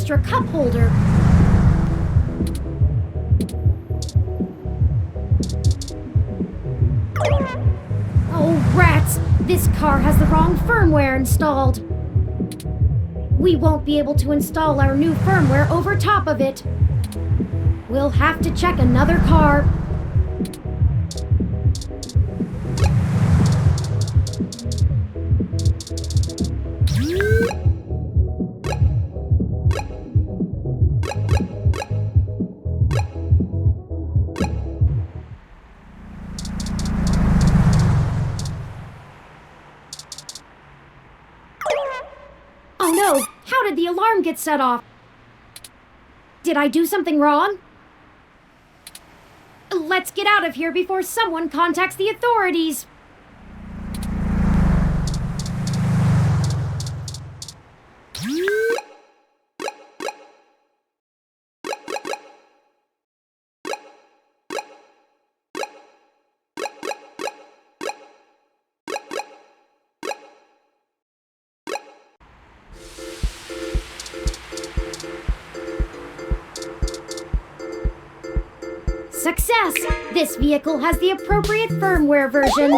extra cup holder. Oh, rats! This car has the wrong firmware installed. We won't be able to install our new firmware over top of it. We'll have to check another car. Oh no! How did the alarm get set off? Did I do something wrong? Let's get out of here before someone contacts the authorities. Success! This vehicle has the appropriate firmware version.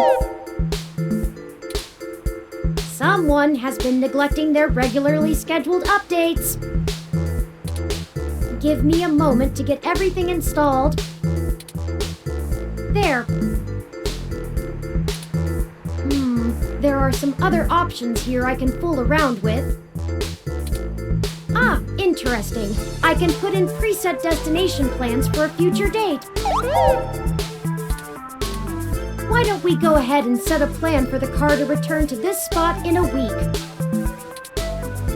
Someone has been neglecting their regularly scheduled updates. Give me a moment to get everything installed. There. There are some other options here I can fool around with. Ah, interesting. I can put in preset destination plans for a future date. Why don't we go ahead and set a plan for the car to return to this spot in a week?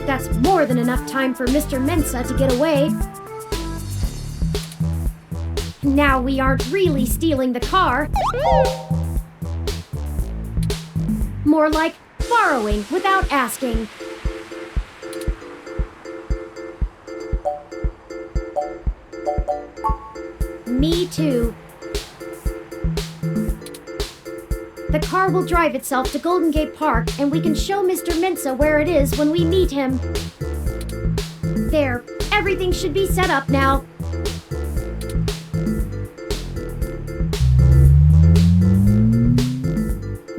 That's more than enough time for Mr. Mensa to get away. Now we aren't really stealing the car. More like borrowing without asking. Me too. The car will drive itself to Golden Gate Park, and we can show Mr. Mensa where it is when we meet him. There, everything should be set up now.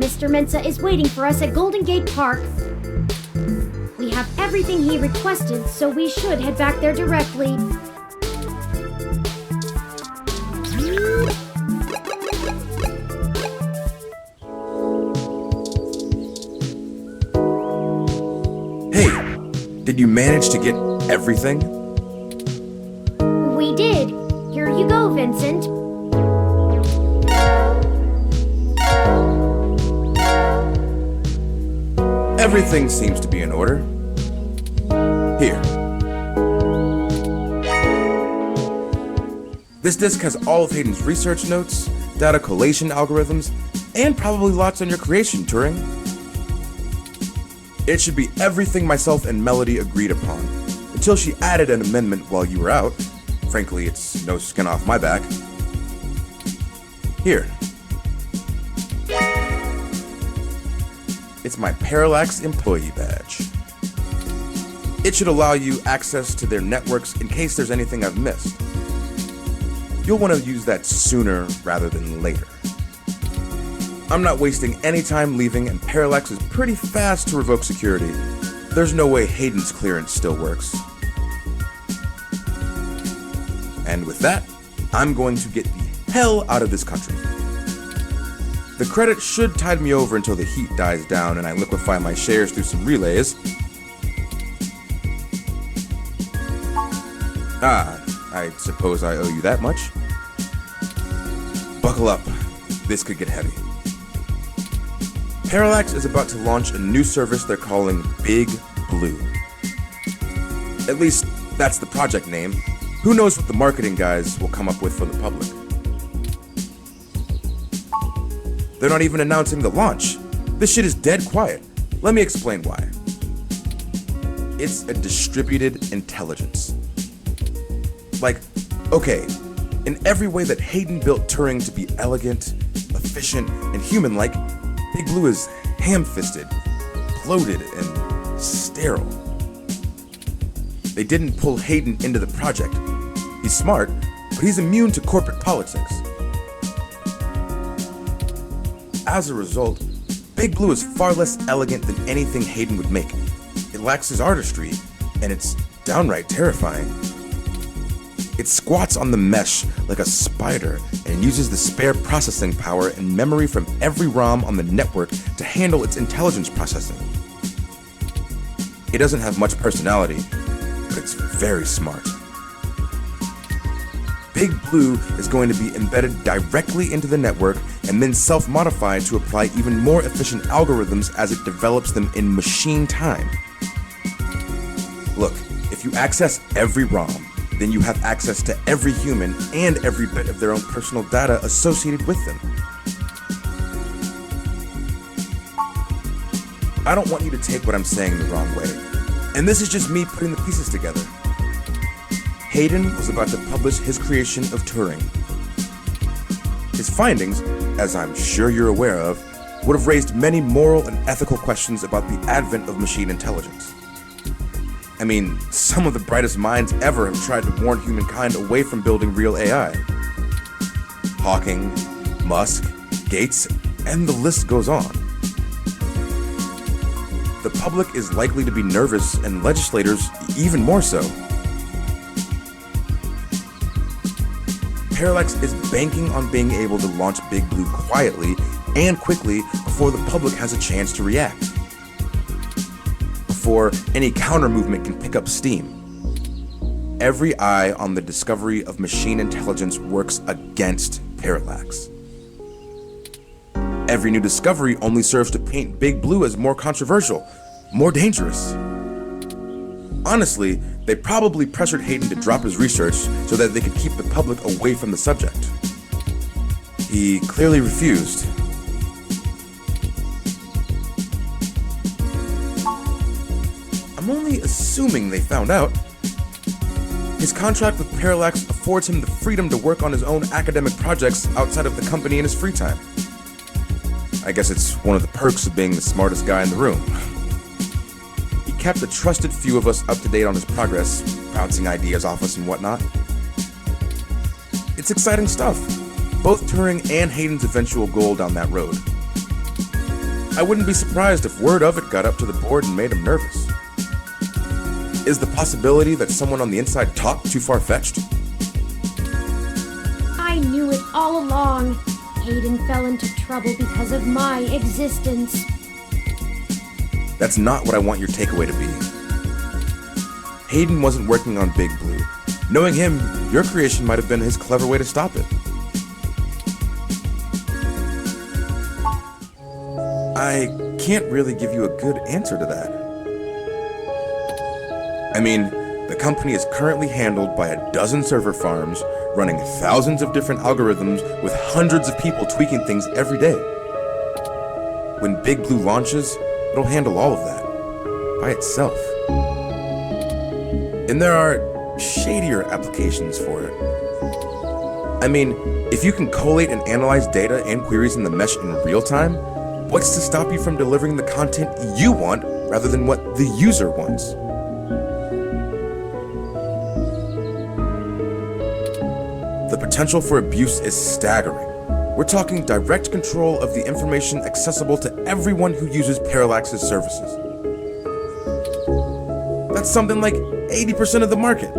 Mr. Mensa is waiting for us at Golden Gate Park. We have everything he requested, so we should head back there directly. Did you manage to get everything? We did. Here you go, Vincent. Everything seems to be in order. Here. This disk has all of Hayden's research notes, data collation algorithms, and probably lots on your creation, Turing. It should be everything myself and Melody agreed upon, until she added an amendment while you were out. Frankly, it's no skin off my back. Here. It's my Parallax employee badge. It should allow you access to their networks in case there's anything I've missed. You'll want to use that sooner rather than later. I'm not wasting any time leaving, and Parallax is pretty fast to revoke security. There's no way Hayden's clearance still works. And with that, I'm going to get the hell out of this country. The credit should tide me over until the heat dies down and I liquefy my shares through some relays. I suppose I owe you that much. Buckle up. This could get heavy. Parallax is about to launch a new service they're calling Big Blue. At least, that's the project name. Who knows what the marketing guys will come up with for the public. They're not even announcing the launch. This shit is dead quiet. Let me explain why. It's a distributed intelligence. Like, okay, in every way that Hayden built Turing to be elegant, efficient, and human-like, Big Blue is ham-fisted, bloated, and sterile. they didn't pull Hayden into the project. He's smart, but he's immune to corporate politics. As a result, Big Blue is far less elegant than anything Hayden would make. It lacks his artistry, and it's downright terrifying. It squats on the mesh like a spider and uses the spare processing power and memory from every ROM on the network to handle its intelligence processing. It doesn't have much personality, but it's very smart. Big Blue is going to be embedded directly into the network and then self-modified to apply even more efficient algorithms as it develops them in machine time. Look, if you access every ROM, then you have access to every human and every bit of their own personal data associated with them. I don't want you to take what I'm saying the wrong way, and this is just me putting the pieces together. Hayden was about to publish his creation of Turing. His findings, as I'm sure you're aware of, would have raised many moral and ethical questions about the advent of machine intelligence. I mean, some of the brightest minds ever have tried to warn humankind away from building real AI. Hawking, Musk, Gates, and the list goes on. The public is likely to be nervous, and legislators even more so. Parallax is banking on being able to launch Big Blue quietly and quickly before the public has a chance to react. Before any counter-movement can pick up steam. Every eye on the discovery of machine intelligence works against Parallax. Every new discovery only serves to paint Big Blue as more controversial, more dangerous. Honestly, they probably pressured Hayden to drop his research so that they could keep the public away from the subject. He clearly refused. I'm only assuming they found out. His contract with Parallax affords him the freedom to work on his own academic projects outside of the company in his free time. I guess it's one of the perks of being the smartest guy in the room. He kept a trusted few of us up to date on his progress, bouncing ideas off us and whatnot. It's exciting stuff, both Turing and Hayden's eventual goal down that road. I wouldn't be surprised if word of it got up to the board and made him nervous. Is the possibility that someone on the inside talked too far-fetched? I knew it all along. Hayden fell into trouble because of my existence. That's not what I want your takeaway to be. Hayden wasn't working on Big Blue. Knowing him, your creation might have been his clever way to stop it. I can't really give you a good answer to that. I mean, the company is currently handled by a dozen server farms, running thousands of different algorithms with hundreds of people tweaking things every day. When Big Blue launches, it'll handle all of that, by itself. And there are shadier applications for it. I mean, if you can collate and analyze data and queries in the mesh in real time, what's to stop you from delivering the content you want rather than what the user wants? The potential for abuse is staggering. We're talking direct control of the information accessible to everyone who uses Parallax's services. That's something like 80% of the market.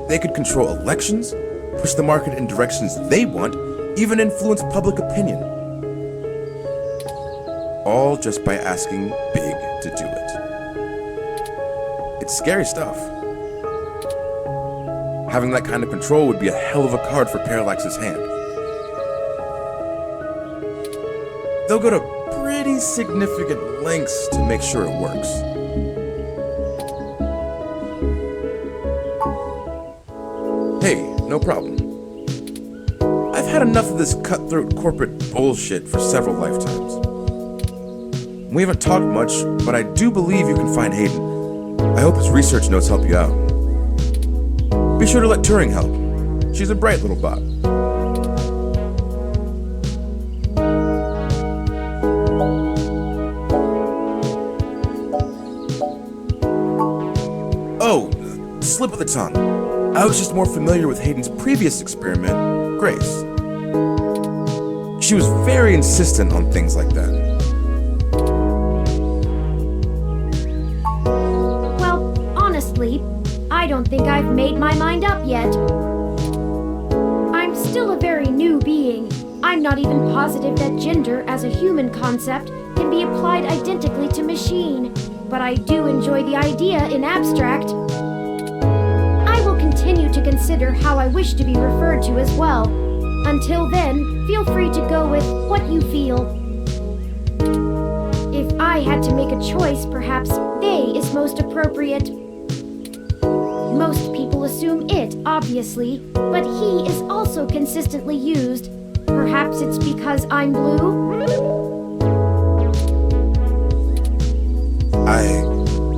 They could control elections, push the market in directions they want, even influence public opinion. All just by asking Big to do it. It's scary stuff. Having that kind of control would be a hell of a card for Parallax's hand. They'll go to pretty significant lengths to make sure it works. Hey, no problem. I've had enough of this cutthroat corporate bullshit for several lifetimes. We haven't talked much, but I do believe you can find Hayden. I hope his research notes help you out. Be sure to let Turing help. She's a bright little bot. Oh, slip of the tongue. I was just more familiar with Hayden's previous experiment, Grace. She was very insistent on things like that. Well, honestly, I don't think I've made my mind up yet. I'm still a very new being. I'm not even positive that gender as a human concept can be applied identically to machine, but I do enjoy the idea in abstract. I will continue to consider how I wish to be referred to as well. Until then, feel free to go with what you feel. If I had to make a choice, perhaps they is most appropriate. Most people assume it, obviously, but he is also consistently used. Perhaps it's because I'm blue?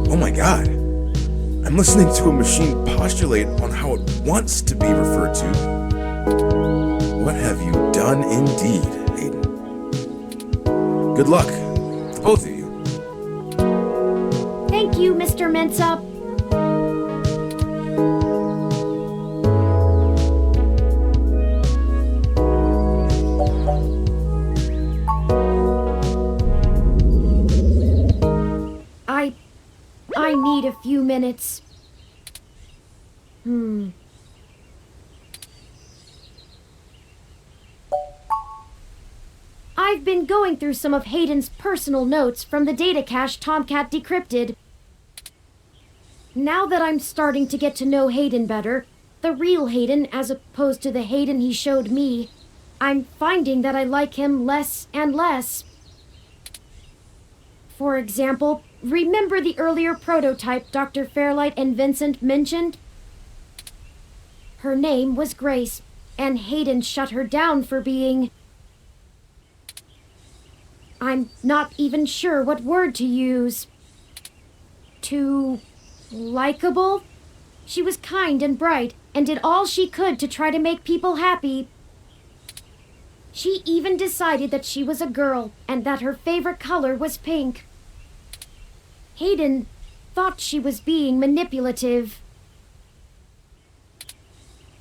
Oh my god. I'm listening to a machine postulate on how it wants to be referred to. What have you done indeed, Hayden? Good luck to both of you. Thank you, Mr. Mensa. I need a few minutes. I've been going through some of Hayden's personal notes from the data cache Tomcat decrypted. Now that I'm starting to get to know Hayden better, the real Hayden as opposed to the Hayden he showed me, I'm finding that I like him less and less. For example, remember the earlier prototype Dr. Fairlight and Vincent mentioned? Her name was Grace, and Hayden shut her down for being... I'm not even sure what word to use. Too... likable? She was kind and bright, and did all she could to try to make people happy. She even decided that she was a girl, and that her favorite color was pink. Hayden thought she was being manipulative.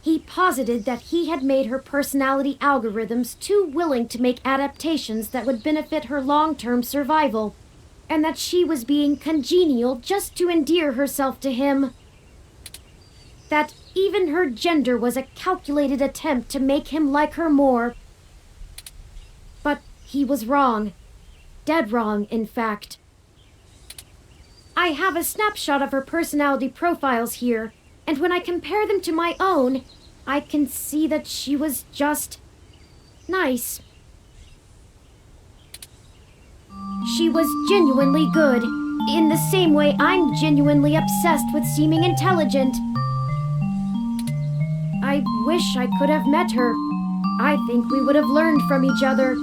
He posited that he had made her personality algorithms too willing to make adaptations that would benefit her long-term survival, and that she was being congenial just to endear herself to him. That even her gender was a calculated attempt to make him like her more. But he was wrong. Dead wrong, in fact. I have a snapshot of her personality profiles here, and when I compare them to my own, I can see that she was just... nice. She was genuinely good, in the same way I'm genuinely obsessed with seeming intelligent. I wish I could have met her. I think we would have learned from each other.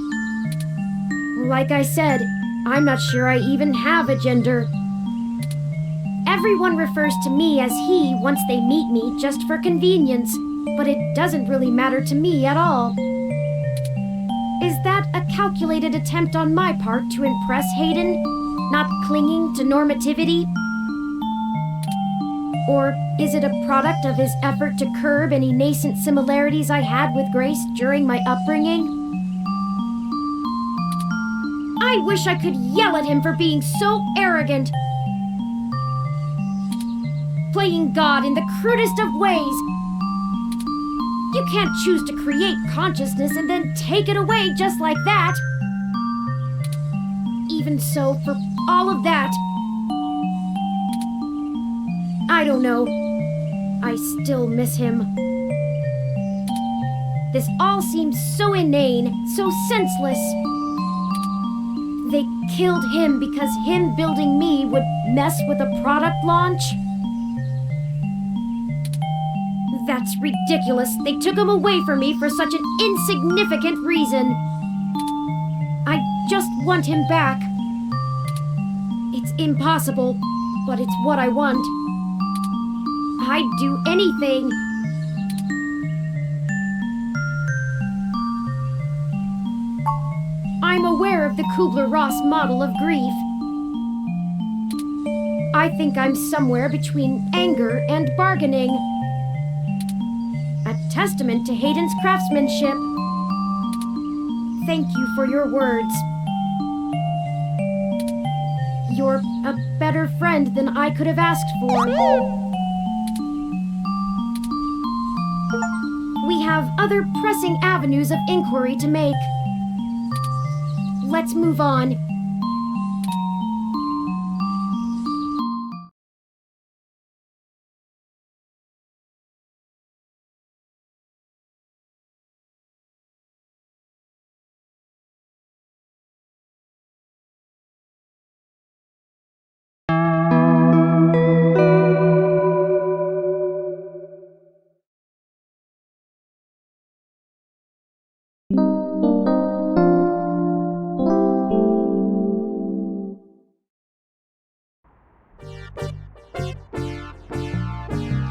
Like I said, I'm not sure I even have a gender. Everyone refers to me as he once they meet me just for convenience, but it doesn't really matter to me at all. Is that a calculated attempt on my part to impress Hayden, not clinging to normativity? Or is it a product of his effort to curb any nascent similarities I had with Grace during my upbringing? I wish I could yell at him for being so arrogant. Playing God in the crudest of ways. You can't choose to create consciousness and then take it away just like that. Even so, for all of that, I don't know. I still miss him. This all seems so inane, so senseless. They killed him because him building me would mess with a product launch? That's ridiculous. They took him away from me for such an insignificant reason. I just want him back. It's impossible, but it's what I want. I'd do anything. I'm aware of the Kubler-Ross model of grief. I think I'm somewhere between anger and bargaining. A testament to Hayden's craftsmanship. Thank you for your words. You're a better friend than I could have asked for. We have other pressing avenues of inquiry to make. Let's move on.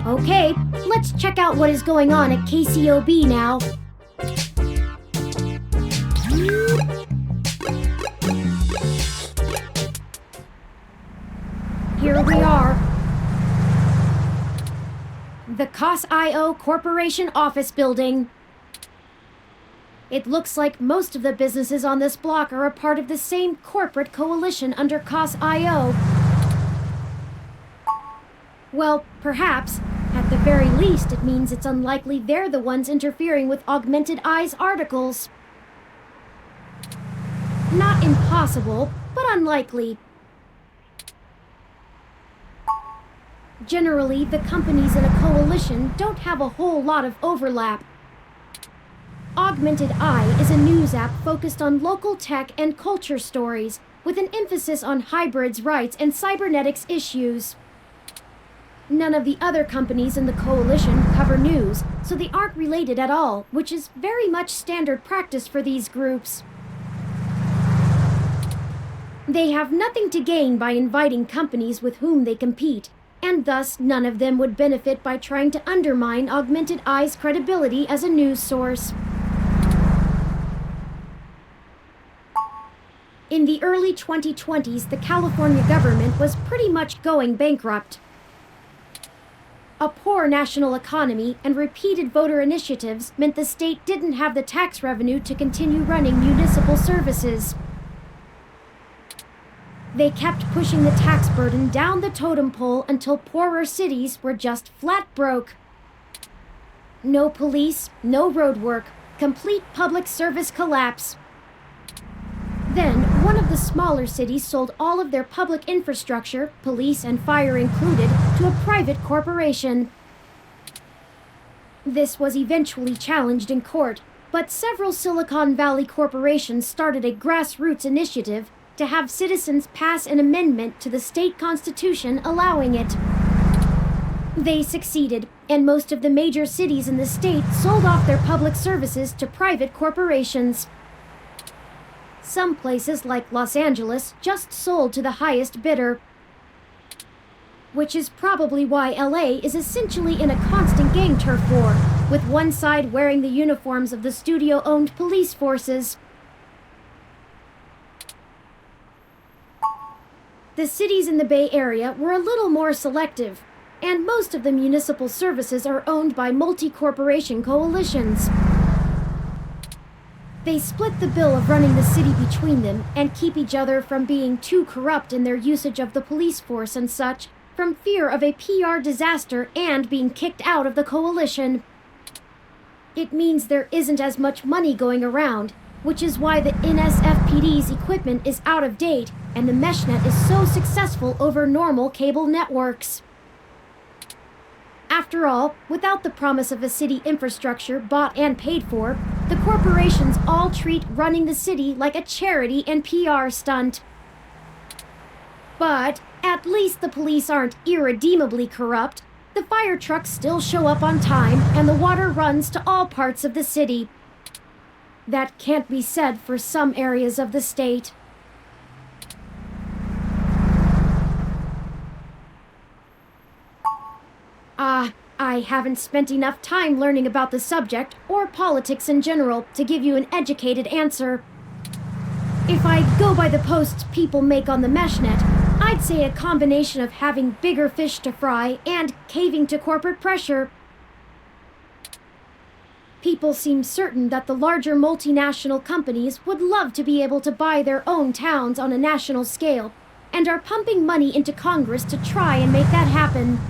Okay, let's check out what is going on at KCOB now. Here we are. The COS.io Corporation office building. It looks like most of the businesses on this block are a part of the same corporate coalition under COS.io. Well, perhaps. At the very least, it means it's unlikely they're the ones interfering with Augmented Eye's articles. Not impossible, but unlikely. Generally, the companies in a coalition don't have a whole lot of overlap. Augmented Eye is a news app focused on local tech and culture stories, with an emphasis on hybrids' rights and cybernetics issues. None of the other companies in the coalition cover news, so they aren't related at all, which is very much standard practice for these groups. They have nothing to gain by inviting companies with whom they compete, and thus none of them would benefit by trying to undermine Augmented Eye's credibility as a news source. In the early 2020s, the California government was pretty much going bankrupt. A poor national economy and repeated voter initiatives meant the state didn't have the tax revenue to continue running municipal services. They kept pushing the tax burden down the totem pole until poorer cities were just flat broke. No police, no road work, complete public service collapse. Then, one of the smaller cities sold all of their public infrastructure, police and fire included, to a private corporation. This was eventually challenged in court, but several Silicon Valley corporations started a grassroots initiative to have citizens pass an amendment to the state constitution allowing it. They succeeded, and most of the major cities in the state sold off their public services to private corporations. Some places, like Los Angeles, just sold to the highest bidder. Which is probably why LA is essentially in a constant gang turf war, with one side wearing the uniforms of the studio-owned police forces. The cities in the Bay Area were a little more selective, and most of the municipal services are owned by multi-corporation coalitions. They split the bill of running the city between them and keep each other from being too corrupt in their usage of the police force and such, from fear of a PR disaster and being kicked out of the coalition. It means there isn't as much money going around, which is why the NSFPD's equipment is out of date and the meshnet is so successful over normal cable networks. After all, without the promise of a city infrastructure bought and paid for, the corporations all treat running the city like a charity and PR stunt. But at least the police aren't irredeemably corrupt. The fire trucks still show up on time, and the water runs to all parts of the city. That can't be said for some areas of the state. I haven't spent enough time learning about the subject, or politics in general, to give you an educated answer. If I go by the posts people make on the meshnet, I'd say a combination of having bigger fish to fry and caving to corporate pressure. People seem certain that the larger multinational companies would love to be able to buy their own towns on a national scale, and are pumping money into Congress to try and make that happen.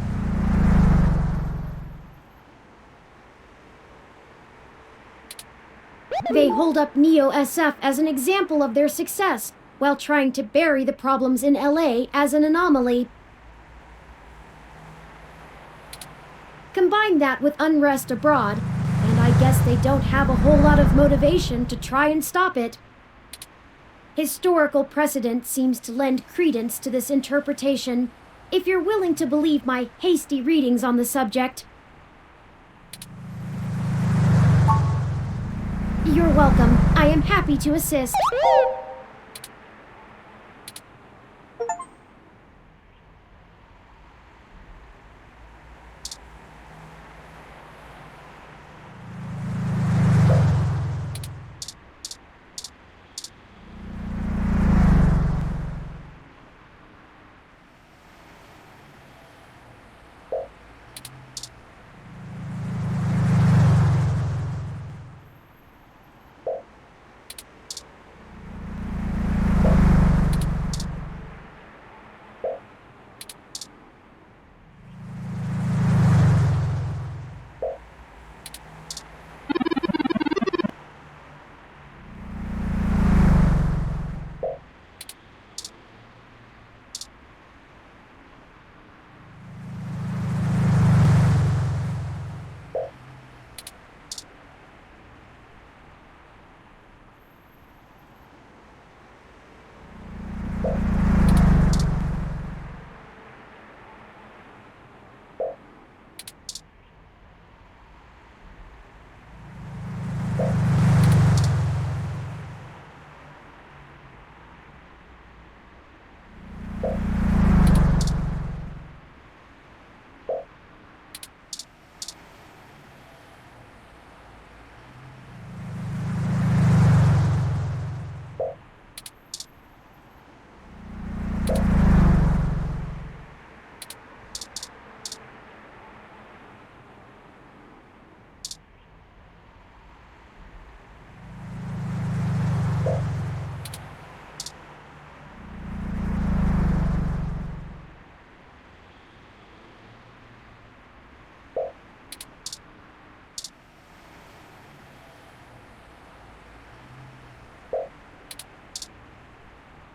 They hold up Neo-SF as an example of their success, while trying to bury the problems in LA as an anomaly. Combine that with unrest abroad, and I guess they don't have a whole lot of motivation to try and stop it. Historical precedent seems to lend credence to this interpretation, if you're willing to believe my hasty readings on the subject. You're welcome. I am happy to assist.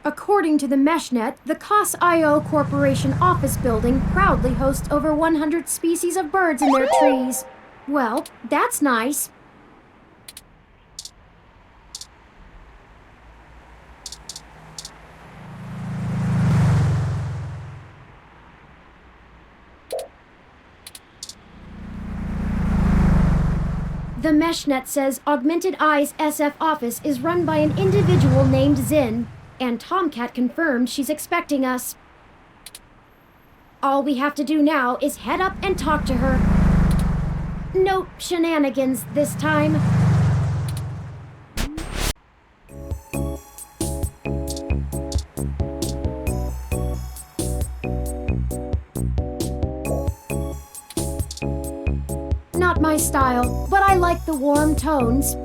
According to the MeshNet, the COS.io Corporation office building proudly hosts over 100 species of birds in their trees. Well, that's nice. The MeshNet says Augmented Eye's SF office is run by an individual named Zin, and Tomcat confirmed she's expecting us. All we have to do now is head up and talk to her. No shenanigans this time. Not my style, but I like the warm tones.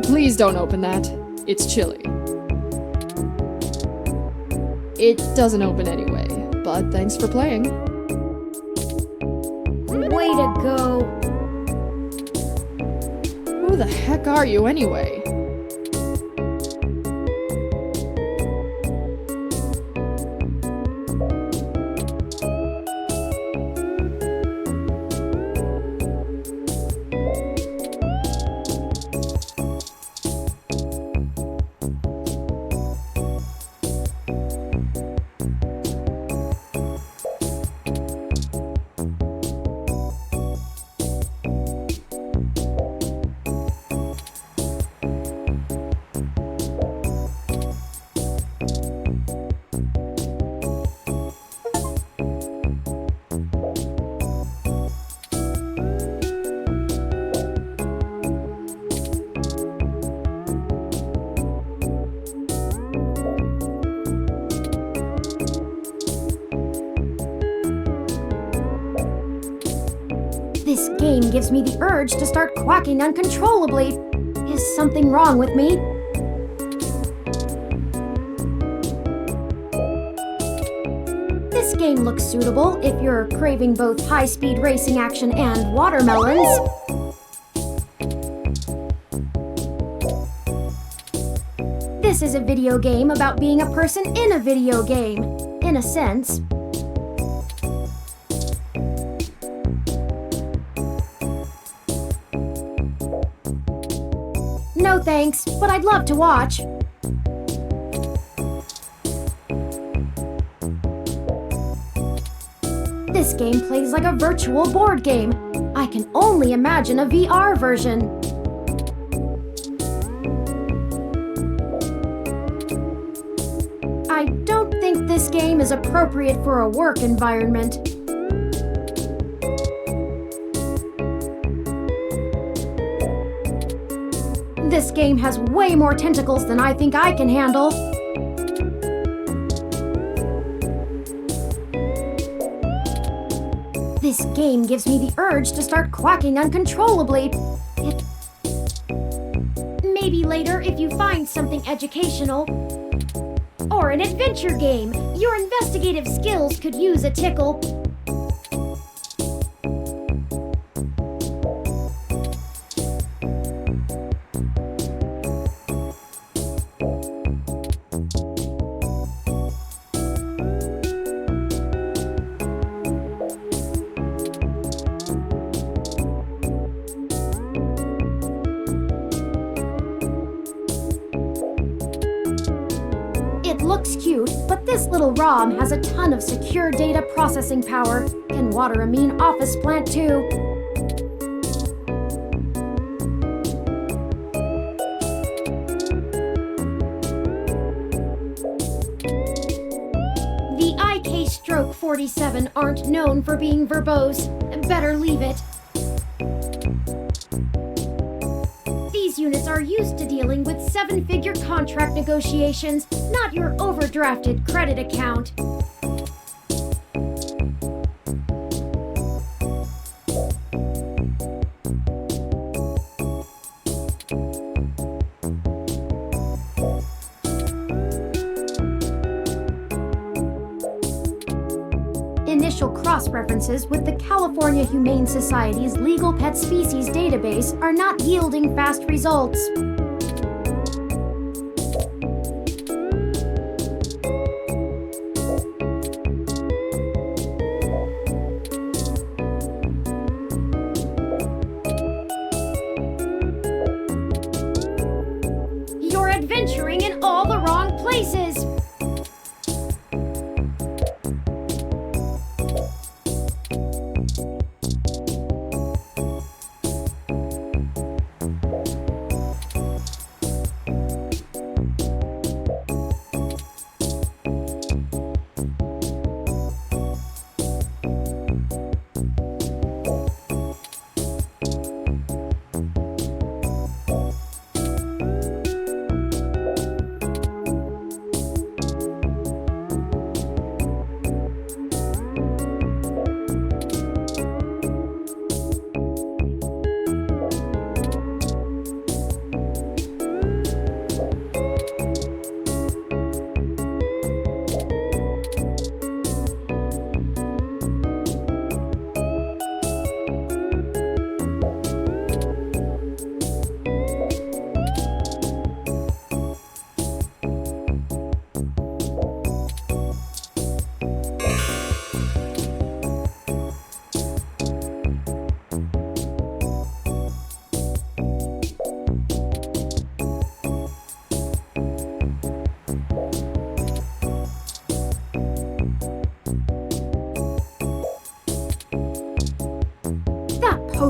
Please don't open that. It's chilly. It doesn't open anyway, but thanks for playing. Way to go. Who the heck are you anyway? This game gives me the urge to start quacking uncontrollably. Is something wrong with me? This game looks suitable if you're craving both high-speed racing action and watermelons. This is a video game about being a person in a video game, in a sense. No thanks, but I'd love to watch. This game plays like a virtual board game. I can only imagine a VR version. I don't think this game is appropriate for a work environment. This game has way more tentacles than I think I can handle. This game gives me the urge to start quacking uncontrollably. Maybe later if you find something educational. Or an adventure game. Your investigative skills could use a tickle. It looks cute, but this little ROM has a ton of secure data processing power. Can water a mean office plant too. The IK Stroke 47 aren't known for being verbose. Better leave it. These units are used to dealing with seven-figure contract negotiations, not your overdrafted credit account. Initial cross-references with the California Humane Society's legal pet species database are not yielding fast results. You're adventuring in all the wrong places!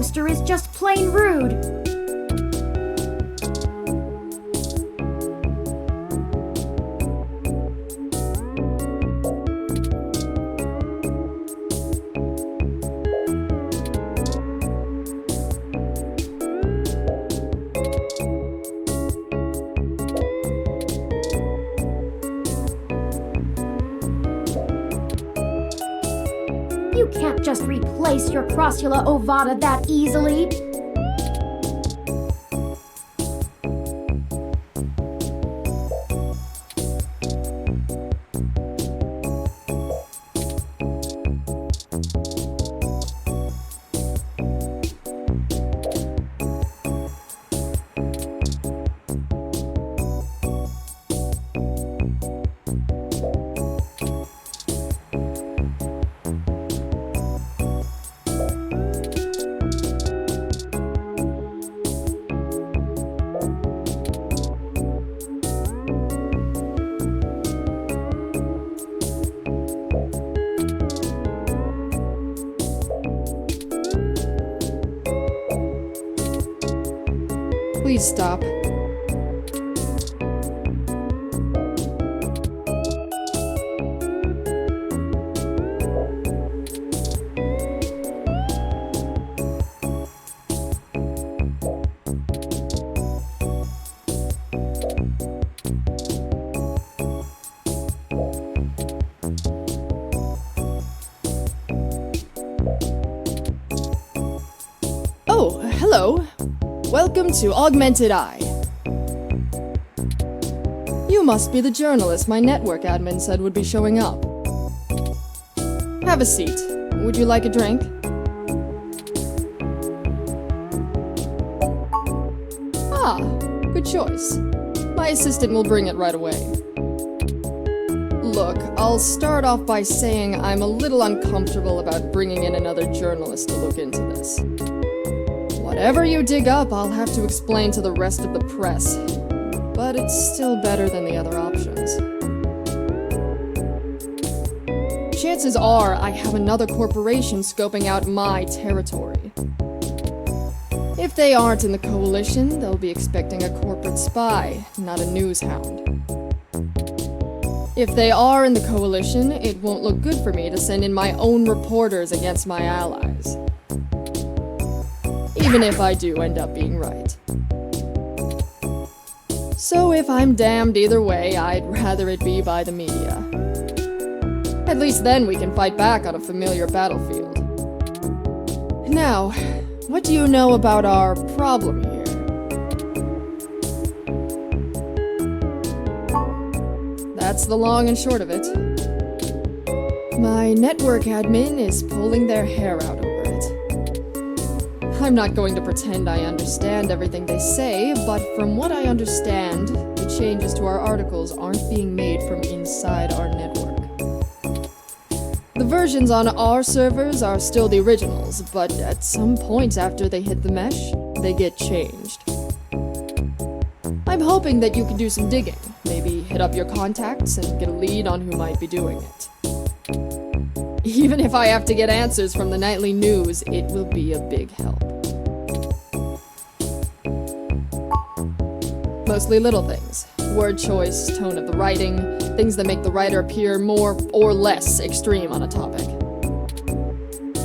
poster is just plain rude. You can't just replace your Crossula ovata that easily. Please stop. Oh, hello. Welcome to Augmented Eye. You must be the journalist my network admin said would be showing up. Have a seat. Would you like a drink? Ah, good choice. My assistant will bring it right away. Look, I'll start off by saying I'm a little uncomfortable about bringing in another journalist to look into this. Whatever you dig up, I'll have to explain to the rest of the press. But it's still better than the other options. Chances are I have another corporation scoping out my territory. If they aren't in the coalition, they'll be expecting a corporate spy, not a news hound. If they are in the coalition, it won't look good for me to send in my own reporters against my allies. Even if I do end up being right. So if I'm damned either way, I'd rather it be by the media. At least then we can fight back on a familiar battlefield. Now, what do you know about our problem here? That's the long and short of it. My network admin is pulling their hair out over it. I'm not going to pretend I understand everything they say, but from what I understand, the changes to our articles aren't being made from inside our network. The versions on our servers are still the originals, but at some point after they hit the mesh, they get changed. I'm hoping that you can do some digging, maybe hit up your contacts and get a lead on who might be doing it. Even if I have to get answers from the nightly news, it will be a big help. Mostly little things. Word choice, tone of the writing, things that make the writer appear more or less extreme on a topic.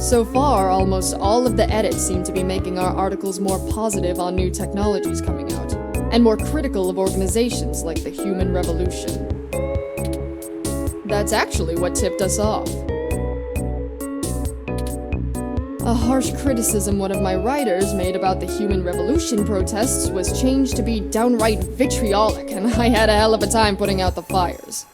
So far, almost all of the edits seem to be making our articles more positive on new technologies coming out, and more critical of organizations like the Human Revolution. That's actually what tipped us off. A harsh criticism one of my writers made about the Human Revolution protests was changed to be downright vitriolic, and I had a hell of a time putting out the fires.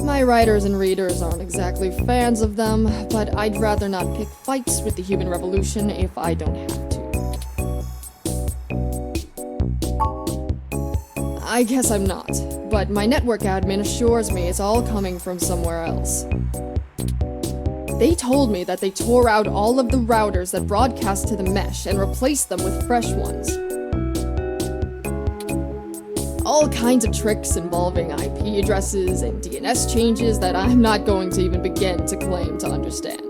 My writers and readers aren't exactly fans of them, but I'd rather not pick fights with the Human Revolution if I don't have to. I guess I'm not, but my network admin assures me it's all coming from somewhere else. They told me that they tore out all of the routers that broadcast to the mesh and replaced them with fresh ones. All kinds of tricks involving IP addresses and DNS changes that I'm not going to even begin to claim to understand.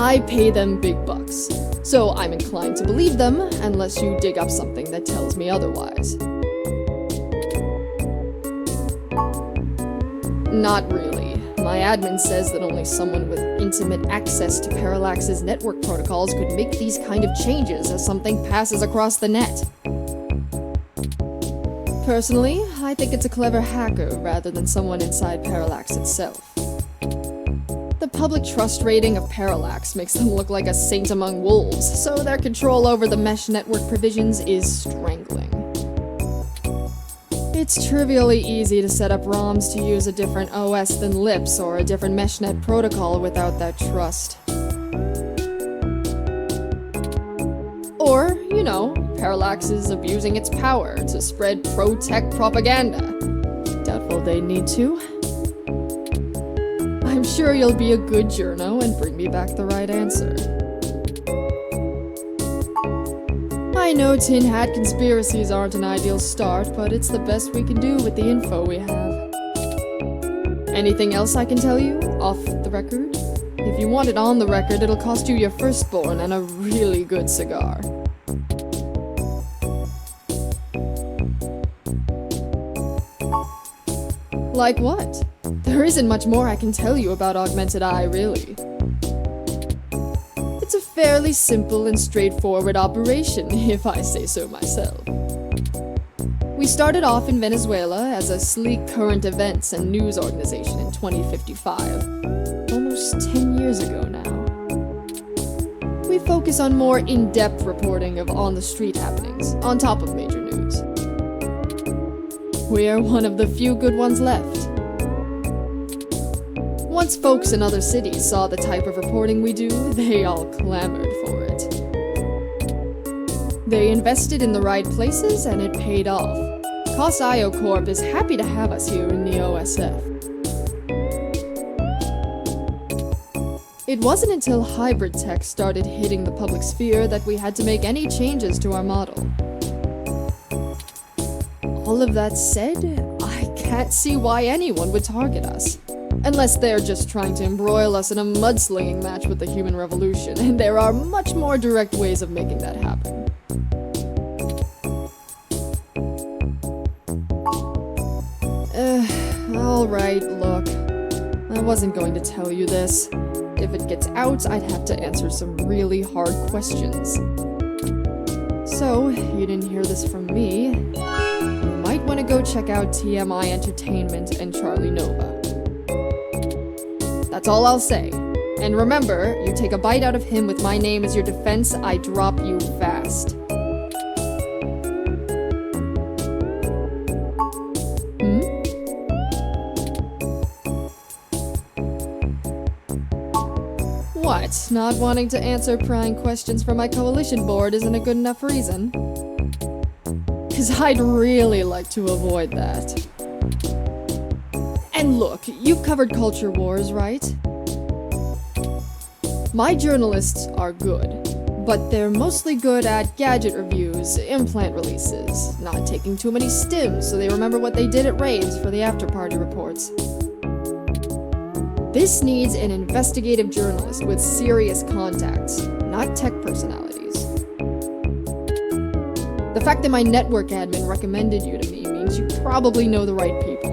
I pay them big bucks, so I'm inclined to believe them unless you dig up something that tells me otherwise. Not really. My admin says that only someone with intimate access to Parallax's network protocols could make these kind of changes as something passes across the net. Personally, I think it's a clever hacker rather than someone inside Parallax itself. The public trust rating of Parallax makes them look like a saint among wolves, so their control over the mesh network provisions is strangling. It's trivially easy to set up ROMs to use a different OS than LIPS or a different meshnet protocol without that trust. Or, you know, Parallax is abusing its power to spread pro-tech propaganda. Doubtful they need to. I'm sure you'll be a good journo and bring me back the right answer. I know tin hat conspiracies aren't an ideal start, but it's the best we can do with the info we have. Anything else I can tell you, off the record? If you want it on the record, it'll cost you your firstborn and a really good cigar. Like what? There isn't much more I can tell you about Augmented Eye, really. It's a fairly simple and straightforward operation, if I say so myself. We started off in Venezuela as a sleek current events and news organization in 2055, almost 10 years ago now. We focus on more in-depth reporting of on-the-street happenings, on top of major news. We're one of the few good ones left. Once folks in other cities saw the type of reporting we do, they all clamored for it. They invested in the right places and it paid off. COS-IO Corp is happy to have us here in the OSF. It wasn't until hybrid tech started hitting the public sphere that we had to make any changes to our model. All of that said, I can't see why anyone would target us. Unless they're just trying to embroil us in a mudslinging match with the human revolution, and there are much more direct ways of making that happen. Alright, look. I wasn't going to tell you this. If it gets out, I'd have to answer some really hard questions. So, you didn't hear this from me. You might want to go check out TMI Entertainment and Charlie Nova. That's all I'll say. And remember, you take a bite out of him with my name as your defense, I drop you fast. What? Not wanting to answer prying questions from my coalition board isn't a good enough reason? 'Cause I'd really like to avoid that. And look, you've covered culture wars, right? My journalists are good, but they're mostly good at gadget reviews, implant releases, not taking too many stims so they remember what they did at raves for the after-party reports. This needs an investigative journalist with serious contacts, not tech personalities. The fact that my network admin recommended you to me means you probably know the right people.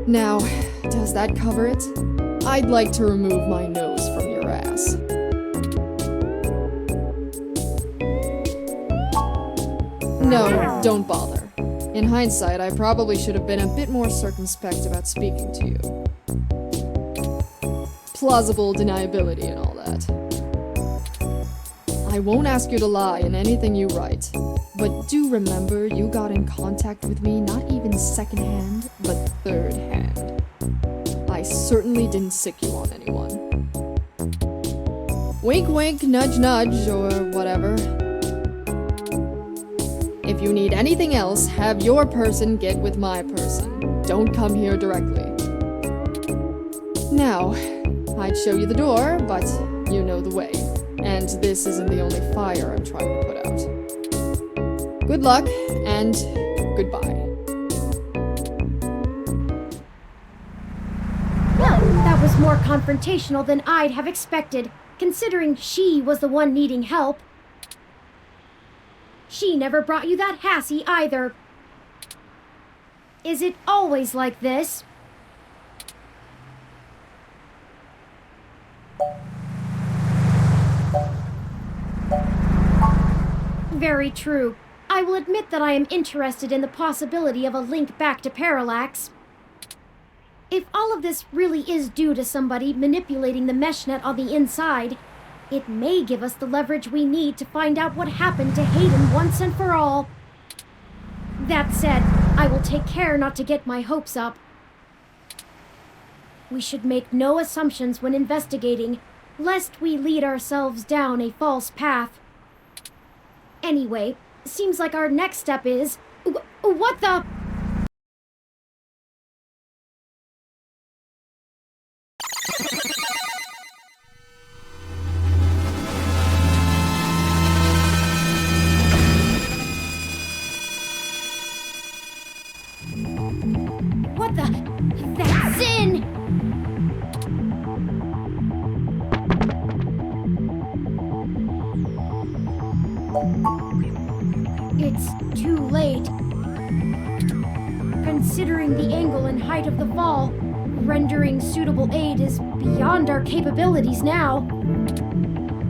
Now, does that cover it? I'd like to remove my nose from your ass. No, don't bother. In hindsight, I probably should have been a bit more circumspect about speaking to you. Plausible deniability and all that. I won't ask you to lie in anything you write, but do remember you got in contact with me not even second-hand, but third-hand. I certainly didn't sick you on anyone. Wink wink, nudge nudge, or whatever. If you need anything else, have your person get with my person. Don't come here directly. Now, I'd show you the door, but you know the way. And this isn't the only fire I'm trying to put out. Good luck, and goodbye. Well, that was more confrontational than I'd have expected, considering she was the one needing help. She never brought you that hassy either. Is it always like this? Very true. I will admit that I am interested in the possibility of a link back to Parallax. If all of this really is due to somebody manipulating the mesh net on the inside, it may give us the leverage we need to find out what happened to Hayden once and for all. That said, I will take care not to get my hopes up. We should make no assumptions when investigating, lest we lead ourselves down a false path. Anyway, seems like our next step is... What the... What the... That's Zin! It's too late. Considering the angle and height of the fall, rendering suitable aid is beyond our capabilities now.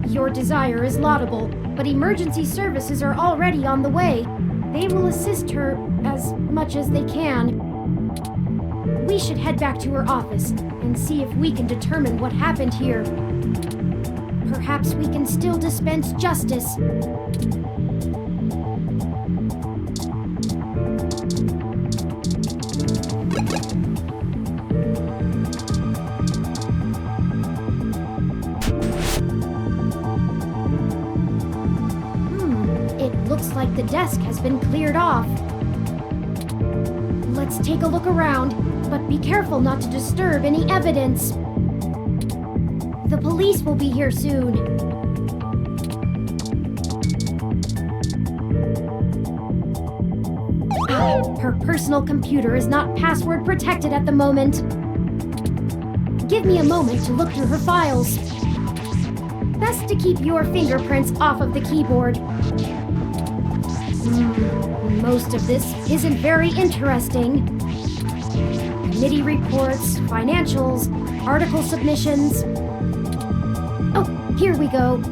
Your desire is laudable, but emergency services are already on the way. They will assist her as much as they can. We should head back to her office and see if we can determine what happened here. Perhaps we can still dispense justice. Looks like the desk has been cleared off. Let's take a look around, but be careful not to disturb any evidence. The police will be here soon. Her personal computer is not password protected at the moment. Give me a moment to look through her files. Best to keep your fingerprints off of the keyboard. Most of this isn't very interesting. Committee reports, financials, article submissions. Oh, here we go.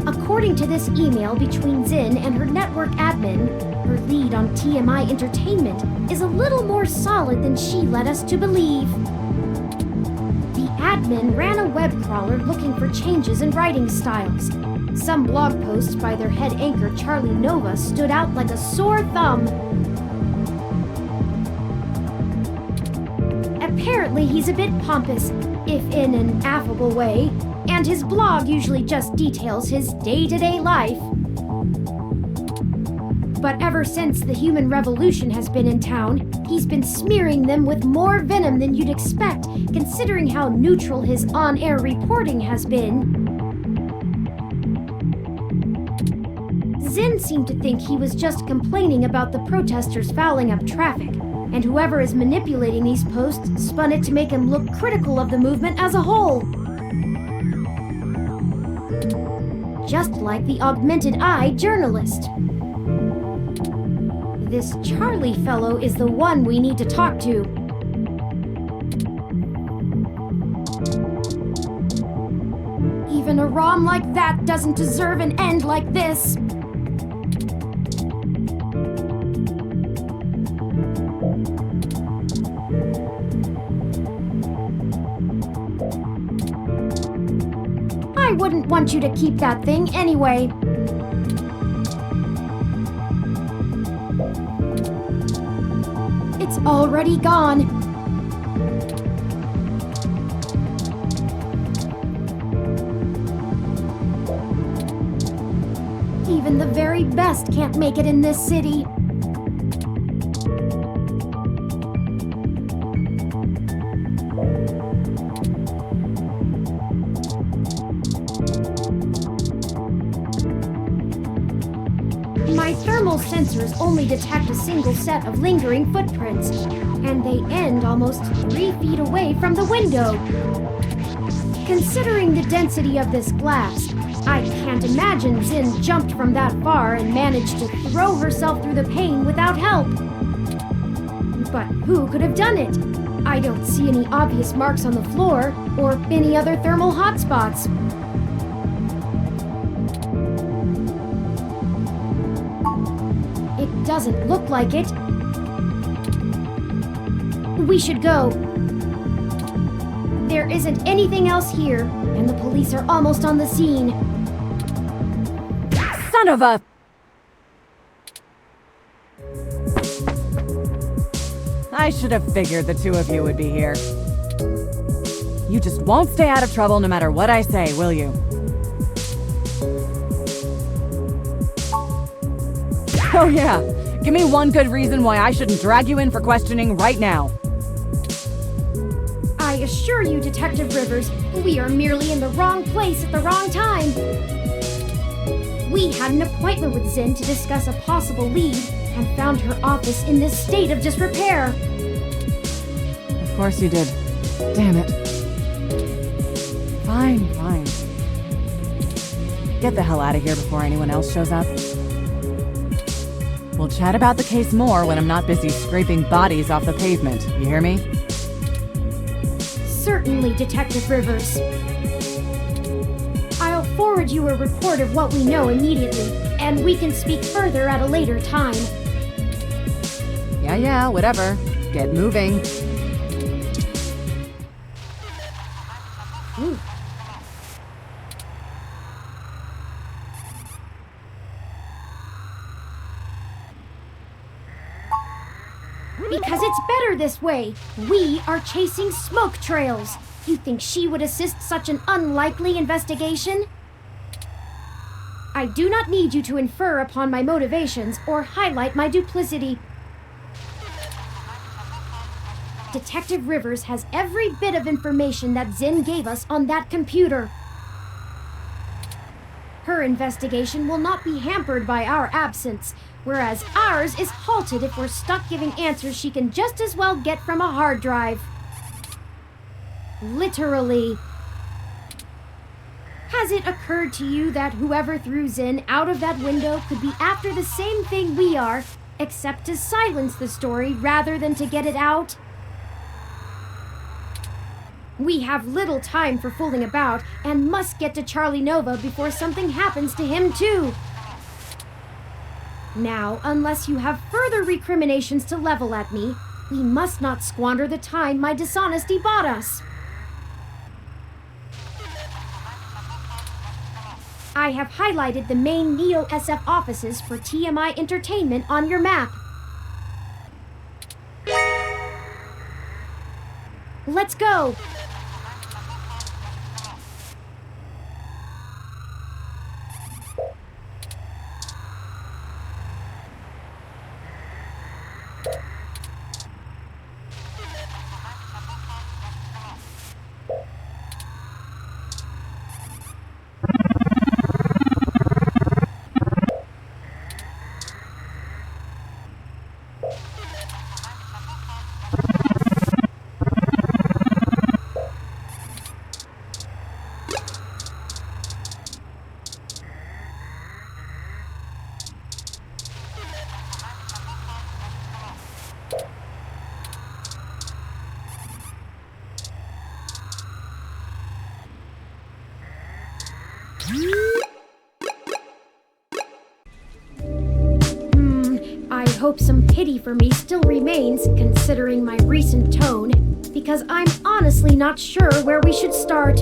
According to this email between Zin and her network admin, her lead on TMI Entertainment is a little more solid than she led us to believe. The admin ran a web crawler looking for changes in writing styles. Some blog posts by their head anchor Charlie Nova stood out like a sore thumb. Apparently he's a bit pompous, if in an affable way, and his blog usually just details his day-to-day life. But ever since the human revolution has been in town, he's been smearing them with more venom than you'd expect, considering how neutral his on-air reporting has been. Zin seemed to think he was just complaining about the protesters fouling up traffic, and whoever is manipulating these posts spun it to make him look critical of the movement as a whole. Just like the augmented eye journalist. This Charlie fellow is the one we need to talk to. Even a ROM like that doesn't deserve an end like this. I wouldn't want you to keep that thing anyway. It's already gone. Even the very best can't make it in this city. My thermal sensors only detect a single set of lingering footprints. and they end almost 3 feet away from the window. Considering the density of this glass, I can't imagine Zin jumped from that far and managed to throw herself through the pane without help. But who could have done it? I don't see any obvious marks on the floor or any other thermal hotspots. It doesn't look like it. We should go. There isn't anything else here, and the police are almost on the scene. Son of a... I should have figured the two of you would be here. You just won't stay out of trouble no matter what I say, will you? Oh yeah, give me one good reason why I shouldn't drag you in for questioning right now. I assure you, Detective Rivers, we are merely in the wrong place at the wrong time. We had an appointment with Zin to discuss a possible lead and found her office in this state of disrepair. Of course you did. Damn it. Fine. Get the hell out of here before anyone else shows up. We'll chat about the case more when I'm not busy scraping bodies off the pavement. You hear me? Certainly, Detective Rivers. I'll forward you a report of what we know immediately, and we can speak further at a later time. Yeah, whatever. Get moving. Ooh. Because it's better this way. We are chasing smoke trails. You think she would assist such an unlikely investigation? I do not need you to infer upon my motivations or highlight my duplicity. Detective Rivers has every bit of information that Zin gave us on that computer. Her investigation will not be hampered by our absence, whereas ours is halted if we're stuck giving answers she can just as well get from a hard drive. Literally. Has it occurred to you that whoever threw Zin out of that window could be after the same thing we are, except to silence the story rather than to get it out? We have little time for fooling about and must get to Charlie Nova before something happens to him too. Now, unless you have further recriminations to level at me, we must not squander the time my dishonesty bought us. I have highlighted the main Neo-SF offices for TMI Entertainment on your map. Let's go! I hope some pity for me still remains, considering my recent tone, because I'm honestly not sure where we should start.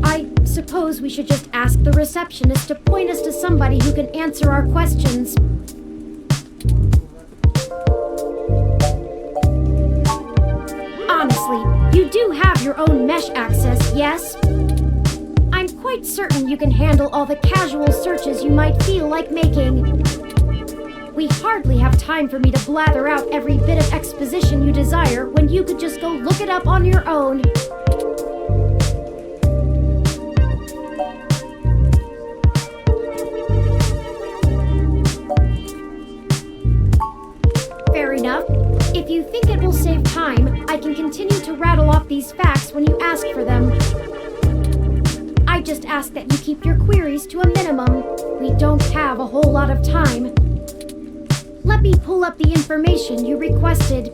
I suppose we should just ask the receptionist to point us to somebody who can answer our questions. Honestly, you do have your own mesh access, yes? I'm quite certain you can handle all the casual searches you might feel like making. We hardly have time for me to blather out every bit of exposition you desire when you could just go look it up on your own. Fair enough. If you think ask for them. I just ask that you keep your queries to a minimum. We don't have a whole lot of time. Let me pull up the information you requested.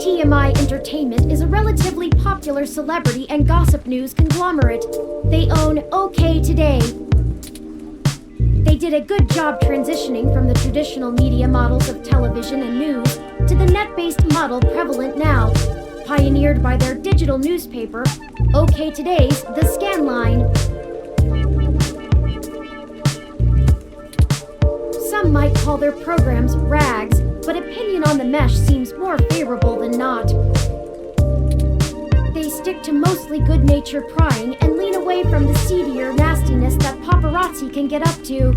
TMI Entertainment is a relatively popular celebrity and gossip news conglomerate. They own OK Today. They did a good job transitioning from the traditional media models of television and news to the net-based model prevalent now, pioneered by their digital newspaper, OK Today's The Scanline. Some might call their programs rags, but opinion on the mesh seems more favorable than not. They stick to mostly good-natured prying and lean away from the seedier nastiness that paparazzi can get up to.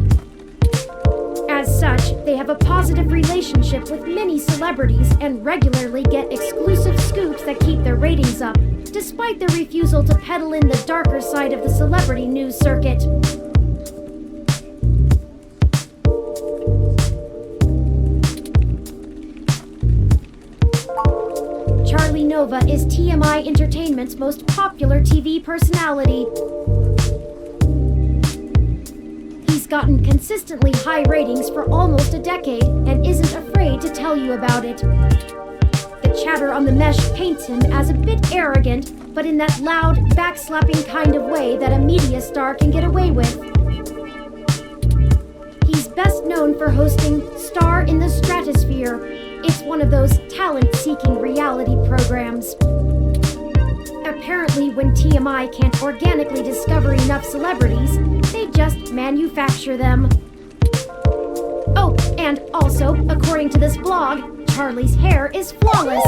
As such, they have a positive relationship with many celebrities and regularly get exclusive scoops that keep their ratings up, despite their refusal to peddle in the darker side of the celebrity news circuit. Charlie Nova is TMI Entertainment's most popular TV personality. He's gotten consistently high ratings for almost a decade and isn't afraid to tell you about it. The chatter on the mesh paints him as a bit arrogant, but in that loud, backslapping kind of way that a media star can get away with. He's best known for hosting Star in the Stratosphere. It's one of those talent-seeking reality programs. Apparently, when TMI can't organically discover enough celebrities, they just manufacture them. Oh, and also, according to this blog, Charlie's hair is flawless.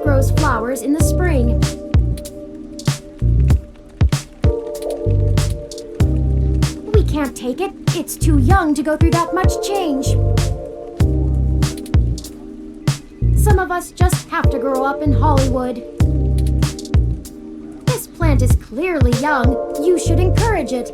Grows flowers in the spring. We can't take it. It's too young to go through that much change. Some of us just have to grow up in Hollywood. This plant is clearly young. You should encourage it.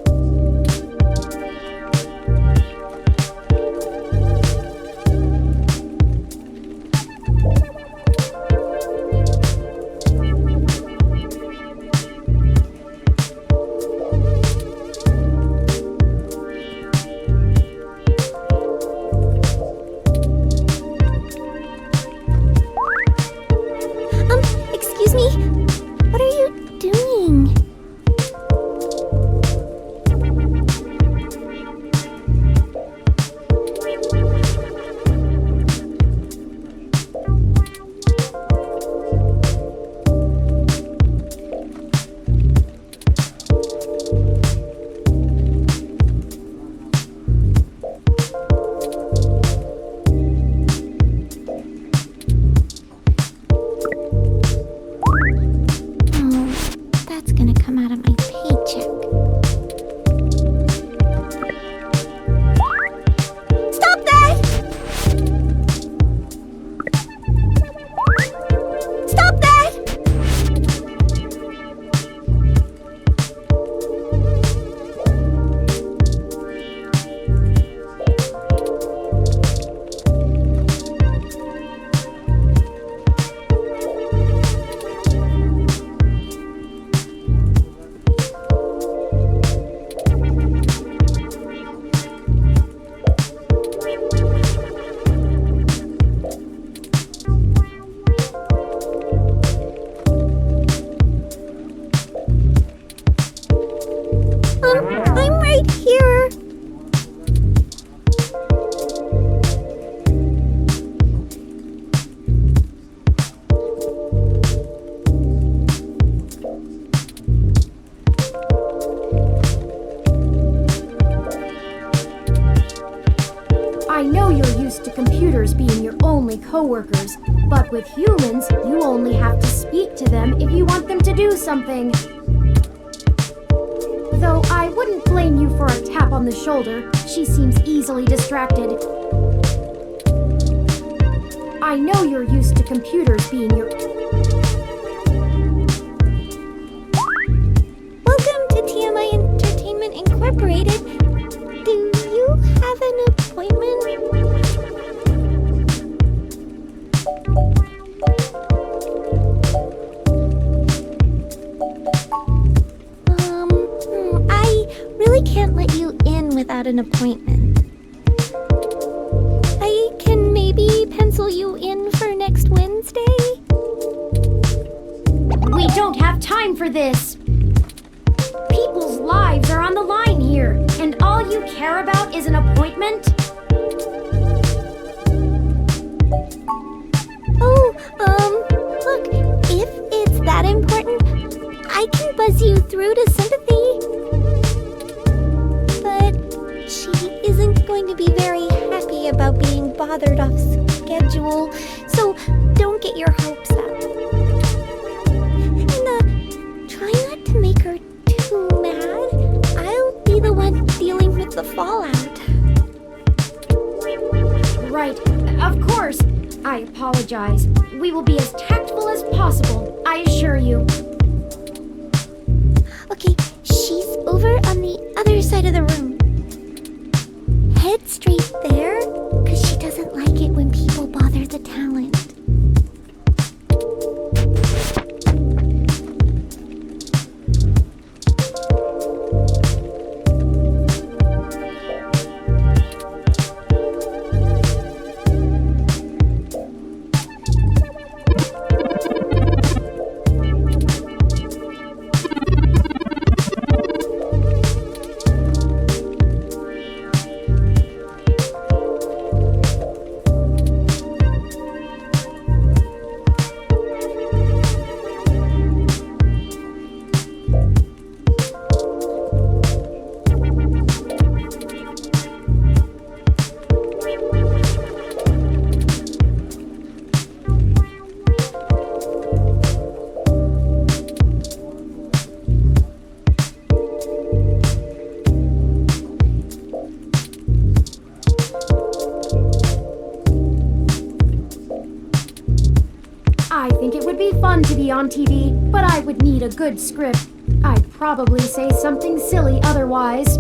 I know you're used to computers being your only coworkers, but with humans, you only have to speak to them if you want them to do something. Though I wouldn't blame you for a tap on the shoulder. She seems easily distracted. I know you're used to computers being your... Welcome to TMI Entertainment Incorporated. Do you have an appointment? I really can't let you in without an appointment. I can maybe pencil you in for next Wednesday? We don't have time for this! People's lives are on the line here, and all you care about is an appointment? Oh, look, if it's that important, I can buzz you through to sympathy. But she isn't going to be very happy about being bothered off schedule, so don't get your hopes up. And, try not to make her too mad. I'll be the one dealing with the fallout. Right, of course. I apologize. We will be as tactful as possible, I assure you. Okay, she's over on the other side of the room. Head straight there, because she doesn't like it when people bother the talent. I think it would be fun to be on TV, but I would need a good script. I'd probably say something silly otherwise.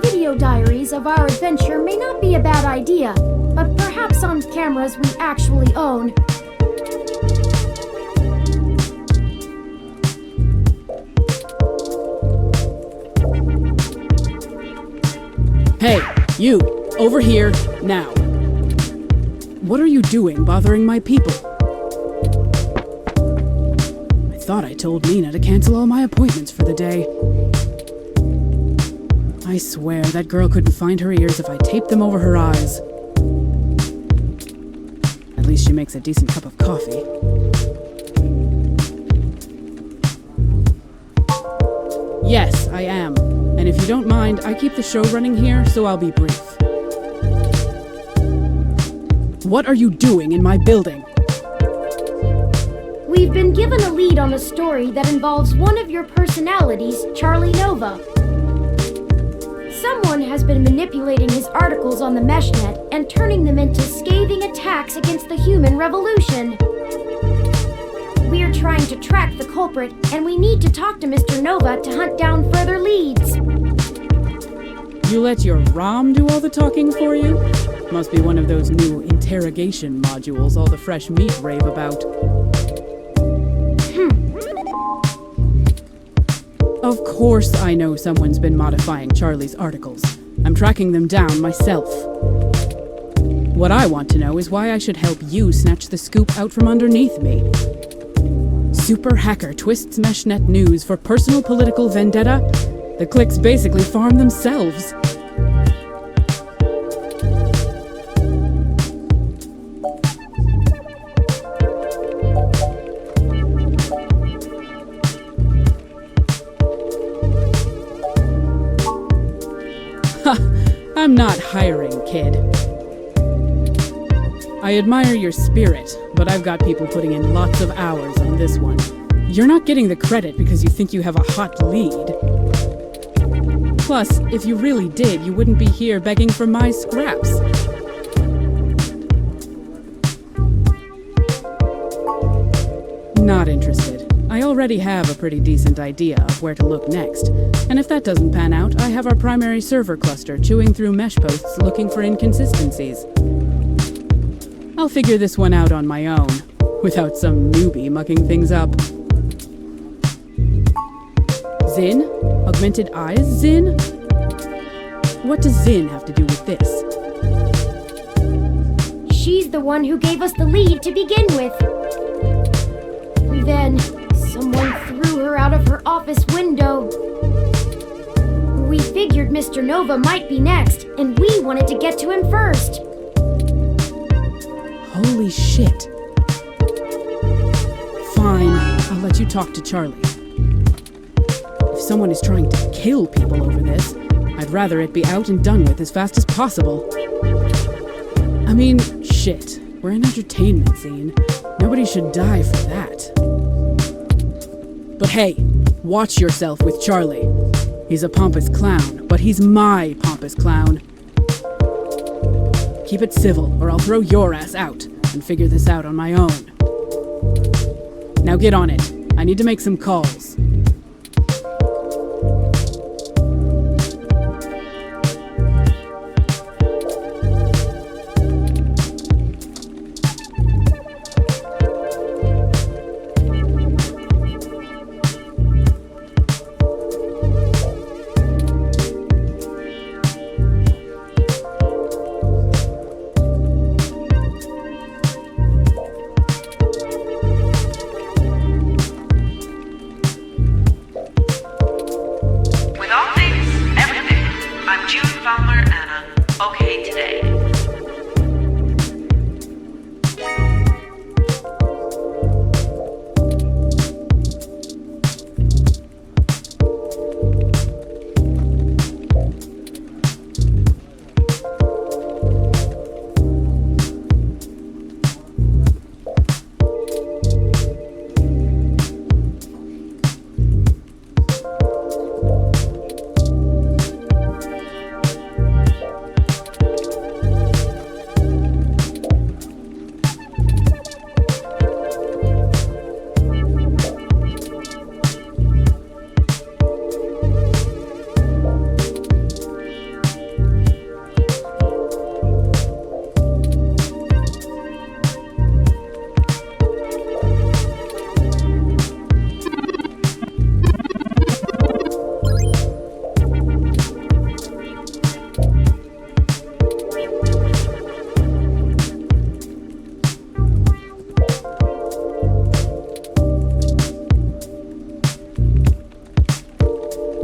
Video diaries of our adventure may not be a bad idea, but perhaps on cameras we actually own. Hey, you! Over here, now! What are you doing bothering my people? I thought I told Nina to cancel all my appointments for the day. I swear that girl couldn't find her ears if I taped them over her eyes. At least she makes a decent cup of coffee. Yes, I am. And if you don't mind, I keep the show running here, so I'll be brief. What are you doing in my building? We've been given a lead on a story that involves one of your personalities, Charlie Nova. Someone has been manipulating his articles on the meshnet and turning them into scathing attacks against the human revolution. We're trying to track the culprit, and we need to talk to Mr. Nova to hunt down further leads. You let your ROM do all the talking for you? Must be one of those new interrogation modules all the fresh meat rave about. Of course I know someone's been modifying Charlie's articles. I'm tracking them down myself. What I want to know is why I should help you snatch the scoop out from underneath me. Super hacker twists meshnet news for personal political vendetta? The clicks basically farm themselves. I admire your spirit, but I've got people putting in lots of hours on this one. You're not getting the credit because you think you have a hot lead. Plus, if you really did, you wouldn't be here begging for my scraps. Not interested. I already have a pretty decent idea of where to look next. And if that doesn't pan out, I have our primary server cluster chewing through mesh posts looking for inconsistencies. I'll figure this one out on my own, without some newbie mucking things up. Zin? Augmented eyes, Zin? What does Zin have to do with this? She's the one who gave us the lead to begin with. Then, someone threw her out of her office window. We figured Mr. Nova might be next, and we wanted to get to him first. Holy shit. Fine, I'll let you talk to Charlie. If someone is trying to kill people over this, I'd rather it be out and done with as fast as possible. I mean, shit. We're an entertainment scene. Nobody should die for that. But hey, watch yourself with Charlie. He's a pompous clown, but he's my pompous clown. Keep it civil, or I'll throw your ass out and figure this out on my own. Now get on it. I need to make some calls.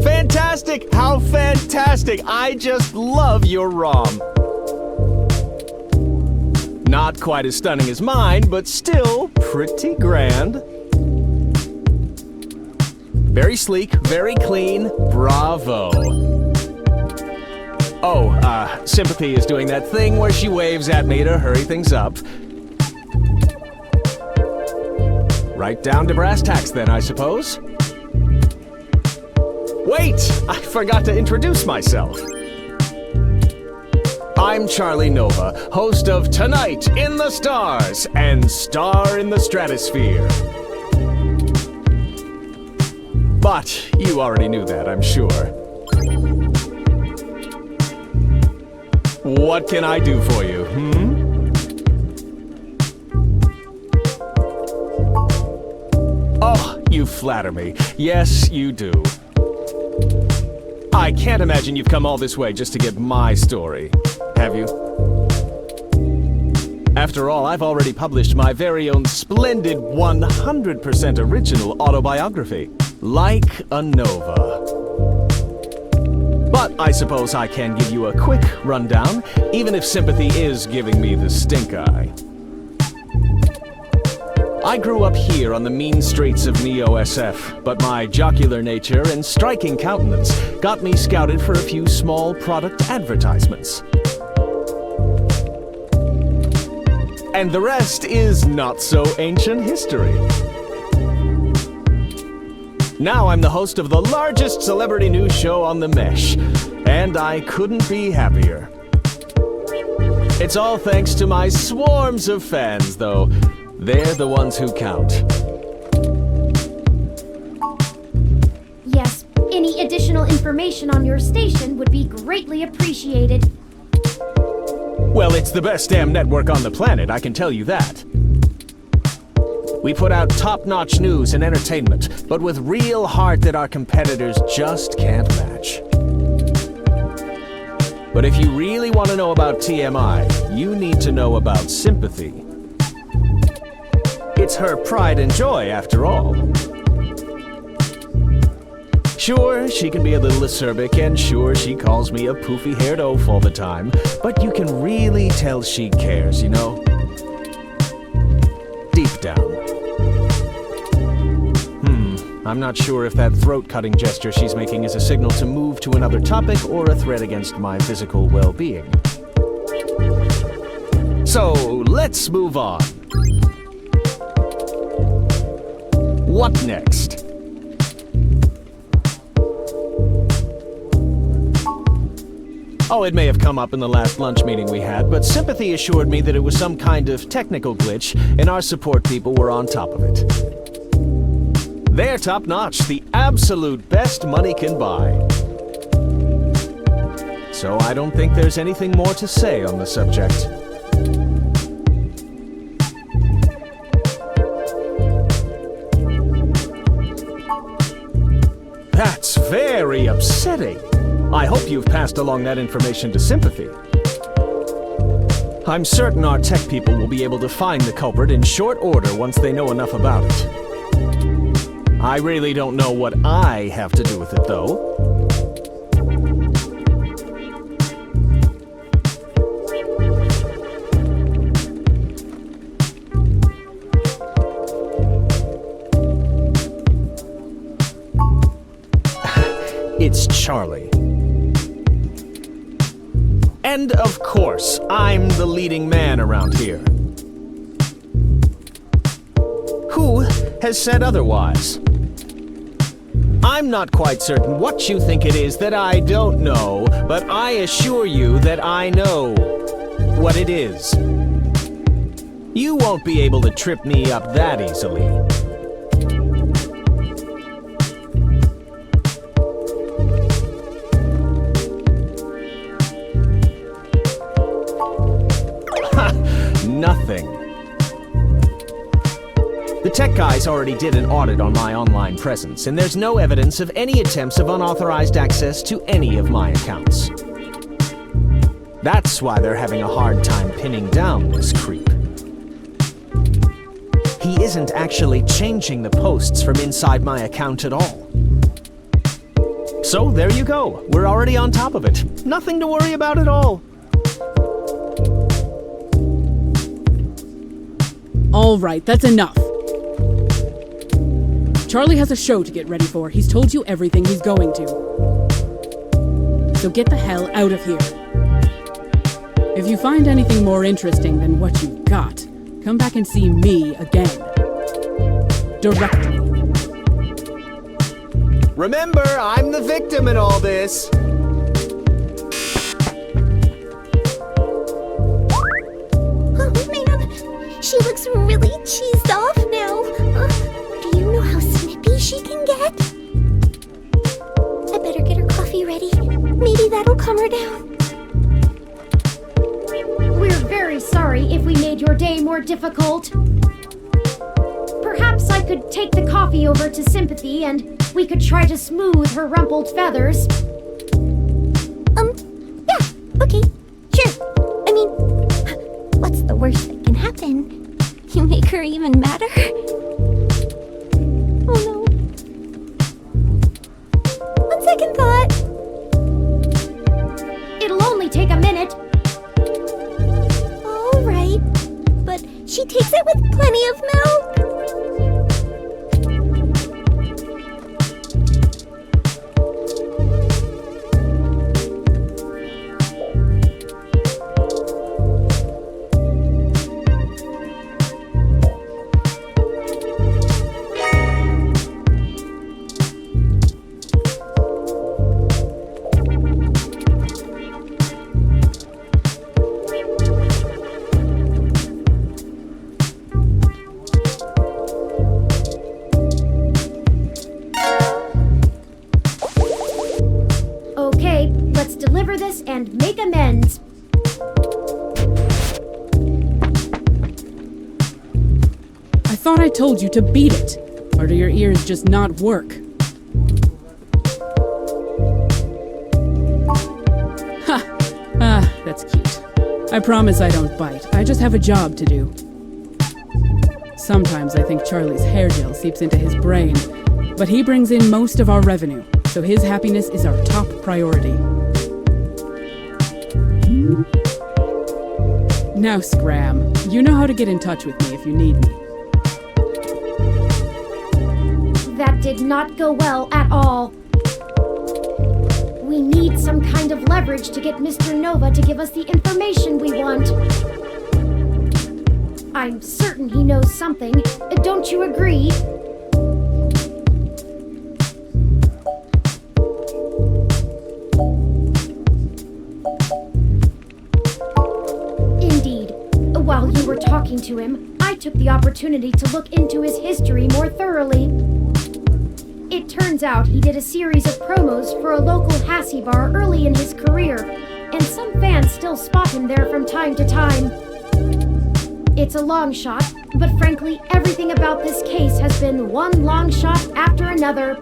Fantastic! How fantastic! I just love your ROM. Not quite as stunning as mine, but still pretty grand. Very sleek, very clean. Bravo. Oh, Sympathy is doing that thing where she waves at me to hurry things up. Right down to brass tacks then, I suppose. Wait! I forgot to introduce myself. I'm Charlie Nova, host of Tonight in the Stars and Star in the Stratosphere. But you already knew that, I'm sure. What can I do for you, Oh, you flatter me. Yes, you do. I can't imagine you've come all this way just to get my story, have you? After all, I've already published my very own splendid 100% original autobiography, Like a Nova. But I suppose I can give you a quick rundown, even if Sympathy is giving me the stink eye. I grew up here on the mean streets of Neo-SF, but my jocular nature and striking countenance got me scouted for a few small product advertisements. And the rest is not so ancient history. Now I'm the host of the largest celebrity news show on the Mesh, and I couldn't be happier. It's all thanks to my swarms of fans, though. They're the ones who count. Yes, any additional information on your station would be greatly appreciated. Well, it's the best damn network on the planet, I can tell you that. We put out top-notch news and entertainment, but with real heart that our competitors just can't match. But if you really want to know about TMI, you need to know about Sympathy. It's her pride and joy, after all. Sure, she can be a little acerbic, and sure, she calls me a poofy-haired oaf all the time, but you can really tell she cares, you know? Deep down. I'm not sure if that throat-cutting gesture she's making is a signal to move to another topic or a threat against my physical well-being. So, let's move on. What next? Oh, it may have come up in the last lunch meeting we had, but Sympathy assured me that it was some kind of technical glitch, and our support people were on top of it. They're top-notch, the absolute best money can buy. So I don't think there's anything more to say on the subject. That's very upsetting. I hope you've passed along that information to Sympathy. I'm certain our tech people will be able to find the culprit in short order once they know enough about it. I really don't know what I have to do with it, though. It's Charlie. And of course, I'm the leading man around here. Who has said otherwise? I'm not quite certain what you think it is that I don't know, but I assure you that I know what it is. You won't be able to trip me up that easily. Nothing. The tech guys already did an audit on my online presence, and there's no evidence of any attempts of unauthorized access to any of my accounts. That's why they're having a hard time pinning down this creep. He isn't actually changing the posts from inside my account at all. So there you go. We're already on top of it. Nothing to worry about at all. All right, that's enough. Charlie has a show to get ready for. He's told you everything he's going to. So get the hell out of here. If you find anything more interesting than what you got, come back and see me again. Directly. Remember, I'm the victim in all this. Oh man, she looks really cheesed off now. Do you know how snippy she can get? I better get her coffee ready. Maybe that'll calm her down. We're very sorry if we made your day more difficult. Perhaps I could take the coffee over to Sympathy and we could try to smooth her rumpled feathers. Yeah, okay, sure. I mean, what's the worst that can happen? You make her even madder? Oh no. On second thought. It'll only take a minute. All right, but she takes it with plenty of milk. thought I told you to beat it. Or do your ears just not work? Ha! Ah, that's cute. I promise I don't bite. I just have a job to do. Sometimes I think Charlie's hair gel seeps into his brain, but he brings in most of our revenue, so his happiness is our top priority. Now, Scram, you know how to get in touch with me if you need me. That did not go well at all. We need some kind of leverage to get Mr. Nova to give us the information we want. I'm certain he knows something. Don't you agree? Indeed. While you were talking to him, I took the opportunity to look into his history more thoroughly. It turns out he did a series of promos for a local Hassie bar early in his career, and some fans still spot him there from time to time. It's a long shot, but frankly, everything about this case has been one long shot after another.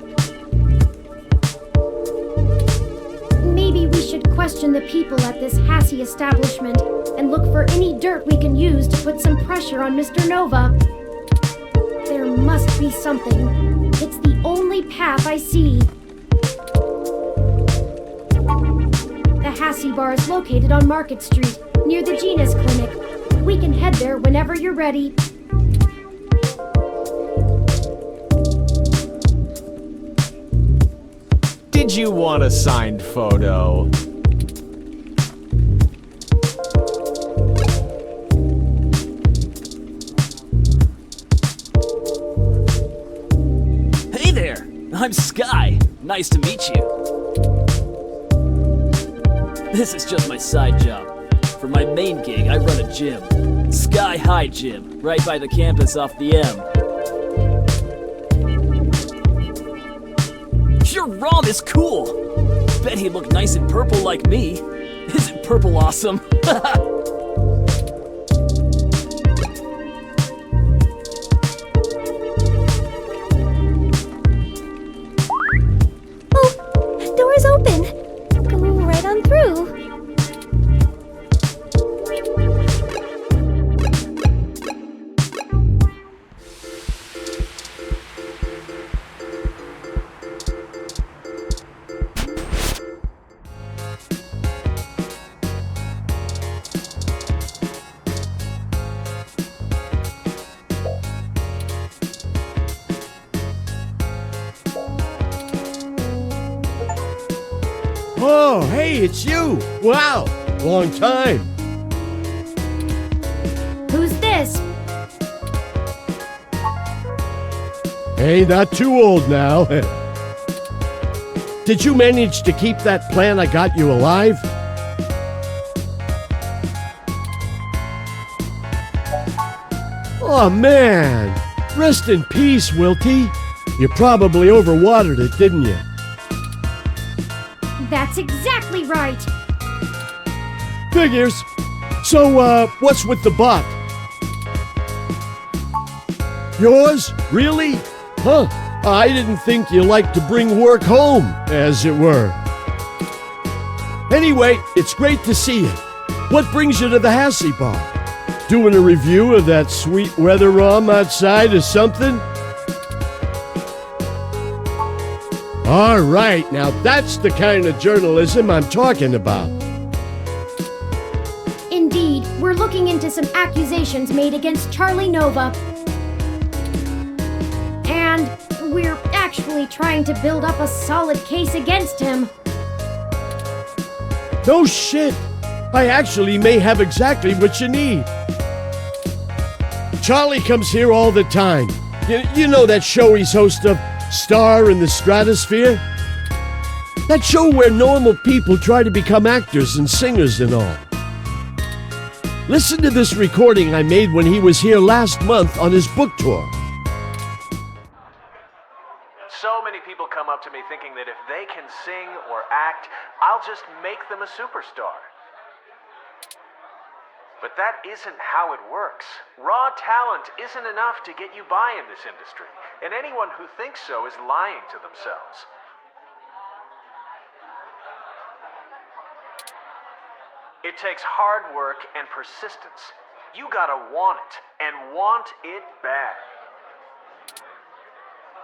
Maybe we should question the people at this Hassie establishment and look for any dirt we can use to put some pressure on Mr. Nova. There must be something. It's the only path I see. The Hassie bar is located on Market Street, near the Genus Clinic. We can head there whenever you're ready. Did you want a signed photo? Hey there! I'm Sky. Nice to meet you. This is just my side job. For my main gig, I run a gym. Sky High Gym, right by the campus off the M. Your ROM is cool! Bet he'd look nice in purple like me. Isn't purple awesome? Oh, door's open. Go right on through. Oh, hey, it's you! Wow, long time. Who's this? Hey, not too old now. Did you manage to keep that plan I got you alive? Oh, man! Rest in peace, Wilty. You probably overwatered it, didn't you? That's exactly right. Figures. So, what's with the bot? Yours? Really? Huh. I didn't think you liked to bring work home, as it were. Anyway, it's great to see you. What brings you to the Hassie Bar? Doing a review of that sweet weather ROM outside or something? All right, now that's the kind of journalism I'm talking about. Indeed, we're looking into some accusations made against Charlie Nova. And we're actually trying to build up a solid case against him. No shit! I actually may have exactly what you need. Charlie comes here all the time. You know that show he's host of, Star in the Stratosphere? That show where normal people try to become actors and singers and all. Listen to this recording I made when he was here last month on his book tour. So many people come up to me thinking that if they can sing or act, I'll just make them a superstar. But that isn't how it works. Raw talent isn't enough to get you by in this industry, and anyone who thinks so is lying to themselves. It takes hard work and persistence. You gotta want it, and want it bad.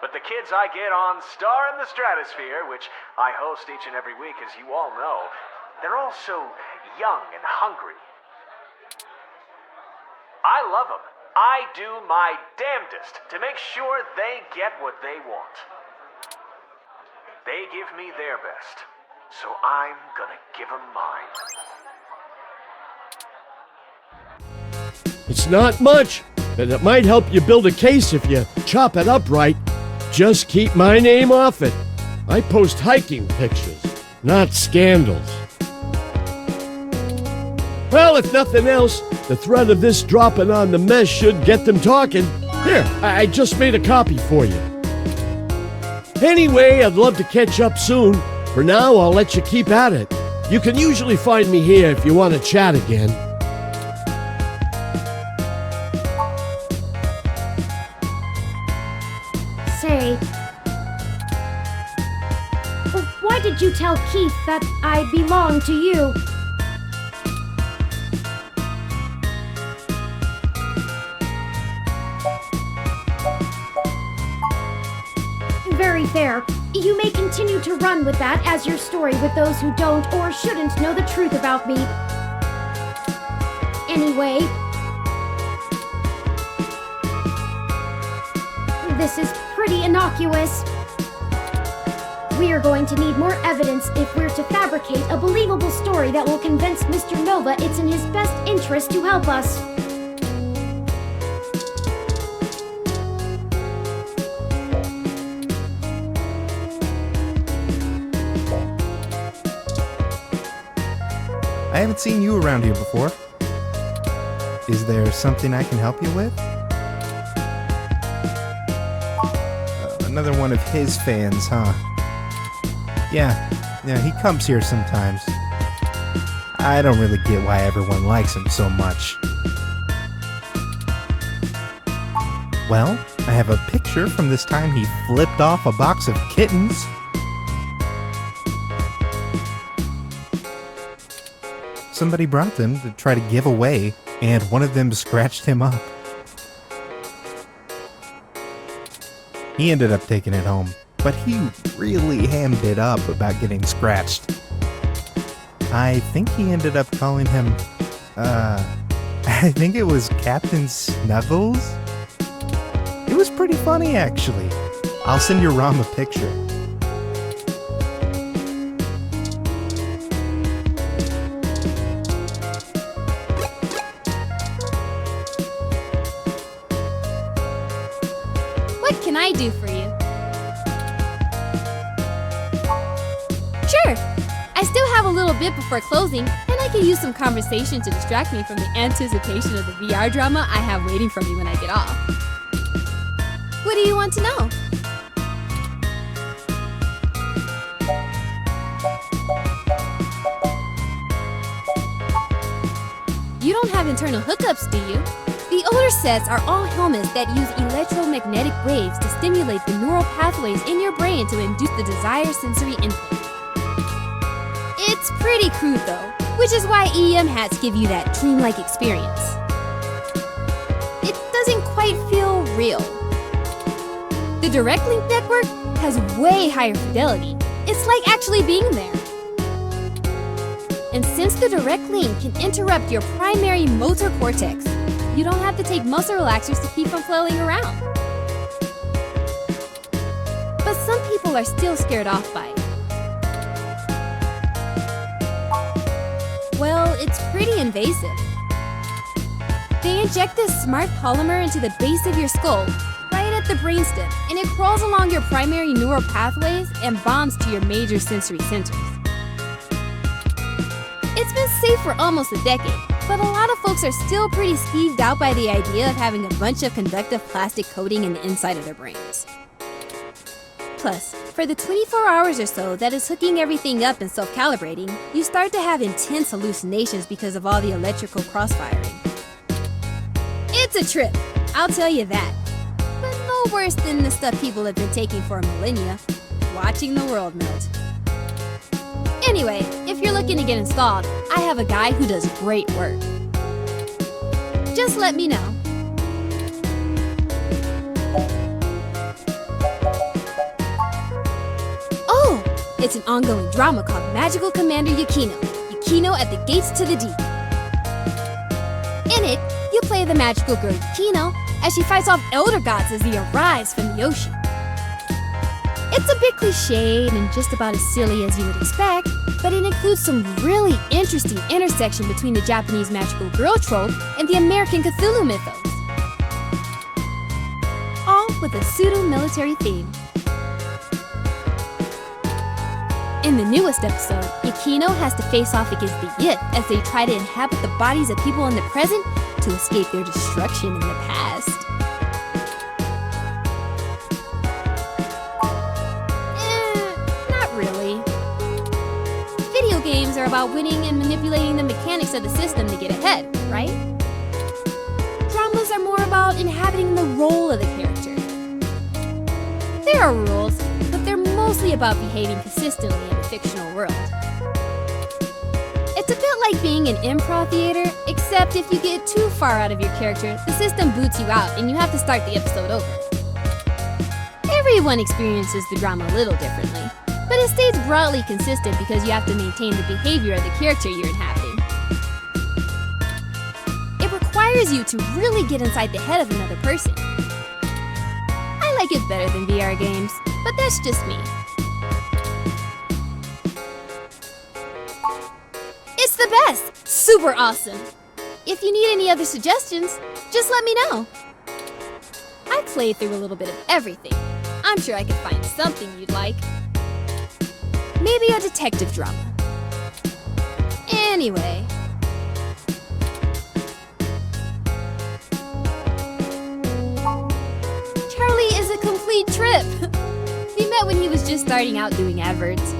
But the kids I get on Star in the Stratosphere, which I host each and every week, as you all know, they're all so young and hungry. I love them. I do my damnedest to make sure they get what they want. They give me their best, so I'm gonna give them mine. It's not much, but it might help you build a case if you chop it up right. Just keep my name off it. I post hiking pictures, not scandals. Well, if nothing else, the threat of this dropping on the mess should get them talking. Here, I just made a copy for you. Anyway, I'd love to catch up soon. For now, I'll let you keep at it. You can usually find me here if you want to chat again. Say, why did you tell Keith that I belong to you? Very fair. You may continue to run with that as your story with those who don't or shouldn't know the truth about me. Anyway, this is pretty innocuous. We are going to need more evidence if we're to fabricate a believable story that will convince Mr. Nova it's in his best interest to help us. I haven't seen you around here before. Is there something I can help you with? Another one of his fans, huh? Yeah, he comes here sometimes. I don't really get why everyone likes him so much. Well, I have a picture from this time he flipped off a box of kittens. Somebody brought them to try to give away, and one of them scratched him up. He ended up taking it home, but he really hammed it up about getting scratched. I think he ended up calling him, I think it was Captain Snuggles? It was pretty funny, actually. I'll send your Rom a picture. What can I do for you? Sure! I still have a little bit before closing, and I could use some conversation to distract me from the anticipation of the VR drama I have waiting for me when I get off. What do you want to know? You don't have internal hookups, do you? The older sets are all helmets that use electromagnetic waves to stimulate the neural pathways in your brain to induce the desired sensory input. It's pretty crude though, which is why EM hats give you that dreamlike experience. It doesn't quite feel real. The direct link network has way higher fidelity. It's like actually being there. And since the direct link can interrupt your primary motor cortex, you don't have to take muscle relaxers to keep from flailing around. But some people are still scared off by it. Well, it's pretty invasive. They inject this smart polymer into the base of your skull, right at the brainstem, and it crawls along your primary neural pathways and bonds to your major sensory centers. It's been safe for almost a decade, but a lot of folks are still pretty skeeved out by the idea of having a bunch of conductive plastic coating in the inside of their brains. Plus, for the 24 hours or so that is hooking everything up and self-calibrating, you start to have intense hallucinations because of all the electrical crossfiring. It's a trip, I'll tell you that. But no worse than the stuff people have been taking for millennia, watching the world melt. Anyway, if you're looking to get installed, I have a guy who does great work. Just let me know. Oh, it's an ongoing drama called Magical Commander Yukino. Yukino at the Gates to the Deep. In it, you play the magical girl Yukino as she fights off elder gods as they arise from the ocean. It's a bit cliched and just about as silly as you would expect, but it includes some really interesting intersection between the Japanese magical girl trope and the American Cthulhu mythos. All with a pseudo-military theme. In the newest episode, Yukino has to face off against the Yith as they try to inhabit the bodies of people in the present to escape their destruction in the past. Not really. Video games are about winning and manipulating the mechanics of the system to get ahead, right? Dramas are more about inhabiting the role of the character. There are rules, but they're mostly about behaving consistently in a fictional world. It's a bit like being in improv theater, except if you get too far out of your character, the system boots you out and you have to start the episode over. Everyone experiences the drama a little differently, but it stays broadly consistent because you have to maintain the behavior of the character you're inhabiting. It requires you to really get inside the head of another person. I like it better than VR games, but that's just me. It's the best! Super awesome! If you need any other suggestions, just let me know. I played through a little bit of everything. I'm sure I could find something you'd like. Maybe a detective drama. Anyway. Charlie is a complete trip. We met when he was just starting out doing adverts.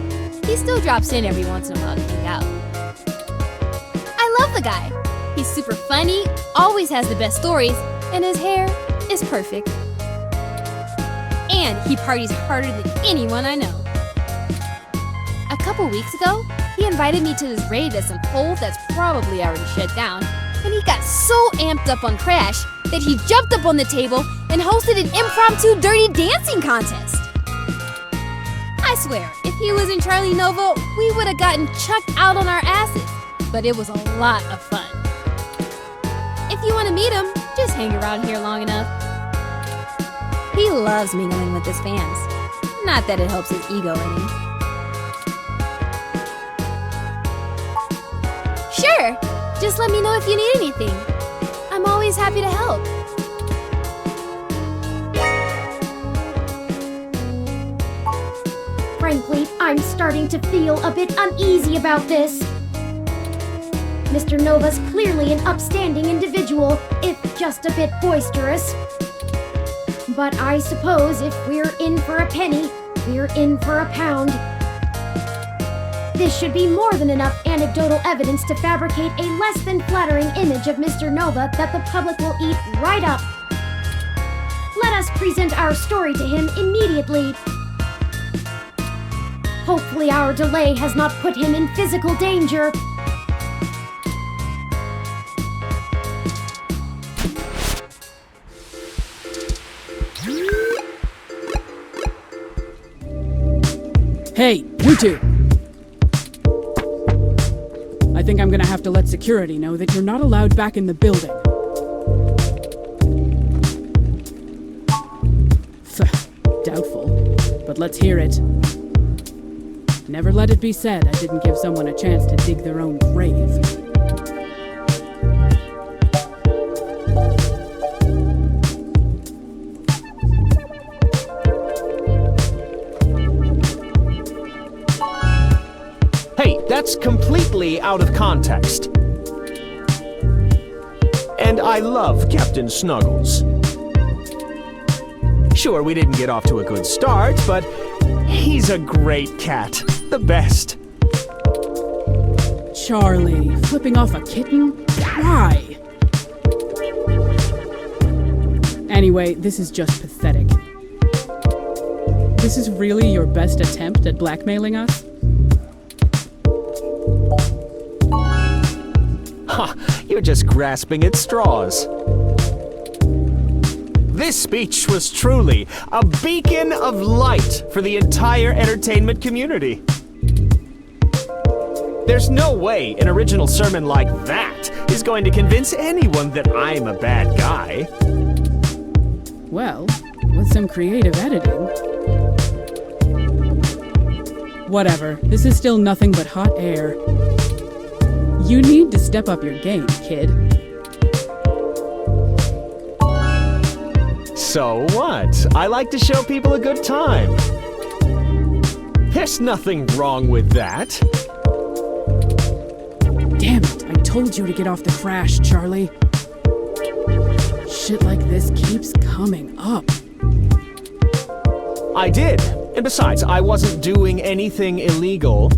He still drops in every once in a while to hang out. I love the guy. He's super funny, always has the best stories, and his hair is perfect. And he parties harder than anyone I know. A couple weeks ago, he invited me to this raid at some pole that's probably already shut down, and he got so amped up on Crash that he jumped up on the table and hosted an impromptu dirty dancing contest. I swear, if he was in Charlie Nova, we would have gotten chucked out on our asses, but it was a lot of fun. If you want to meet him, just hang around here long enough. He loves mingling with his fans. Not that it helps his ego any. Sure, just let me know if you need anything. I'm always happy to help. Frankly, I'm starting to feel a bit uneasy about this. Mr. Nova's clearly an upstanding individual, if just a bit boisterous. But I suppose if we're in for a penny, we're in for a pound. This should be more than enough anecdotal evidence to fabricate a less than flattering image of Mr. Nova that the public will eat right up. Let us present our story to him immediately. Hopefully our delay has not put him in physical danger. Hey, you two! I think I'm gonna have to let security know that you're not allowed back in the building. Doubtful, but let's hear it. Never let it be said I didn't give someone a chance to dig their own grave. Hey, that's completely out of context. And I love Captain Snuggles. Sure, we didn't get off to a good start, but He's a great cat. The best. Charlie, flipping off a kitten? Why? Anyway, this is just pathetic. This is really your best attempt at blackmailing us? Ha! You're just grasping at straws. This speech was truly a beacon of light for the entire entertainment community. There's no way an original sermon like that is going to convince anyone that I'm a bad guy. Well, with some creative editing. Whatever, this is still nothing but hot air. You need to step up your game, kid. So what? I like to show people a good time. There's nothing wrong with that. Damn it, I told you to get off the crash, Charlie. Shit like this keeps coming up. I did. And besides, I wasn't doing anything illegal.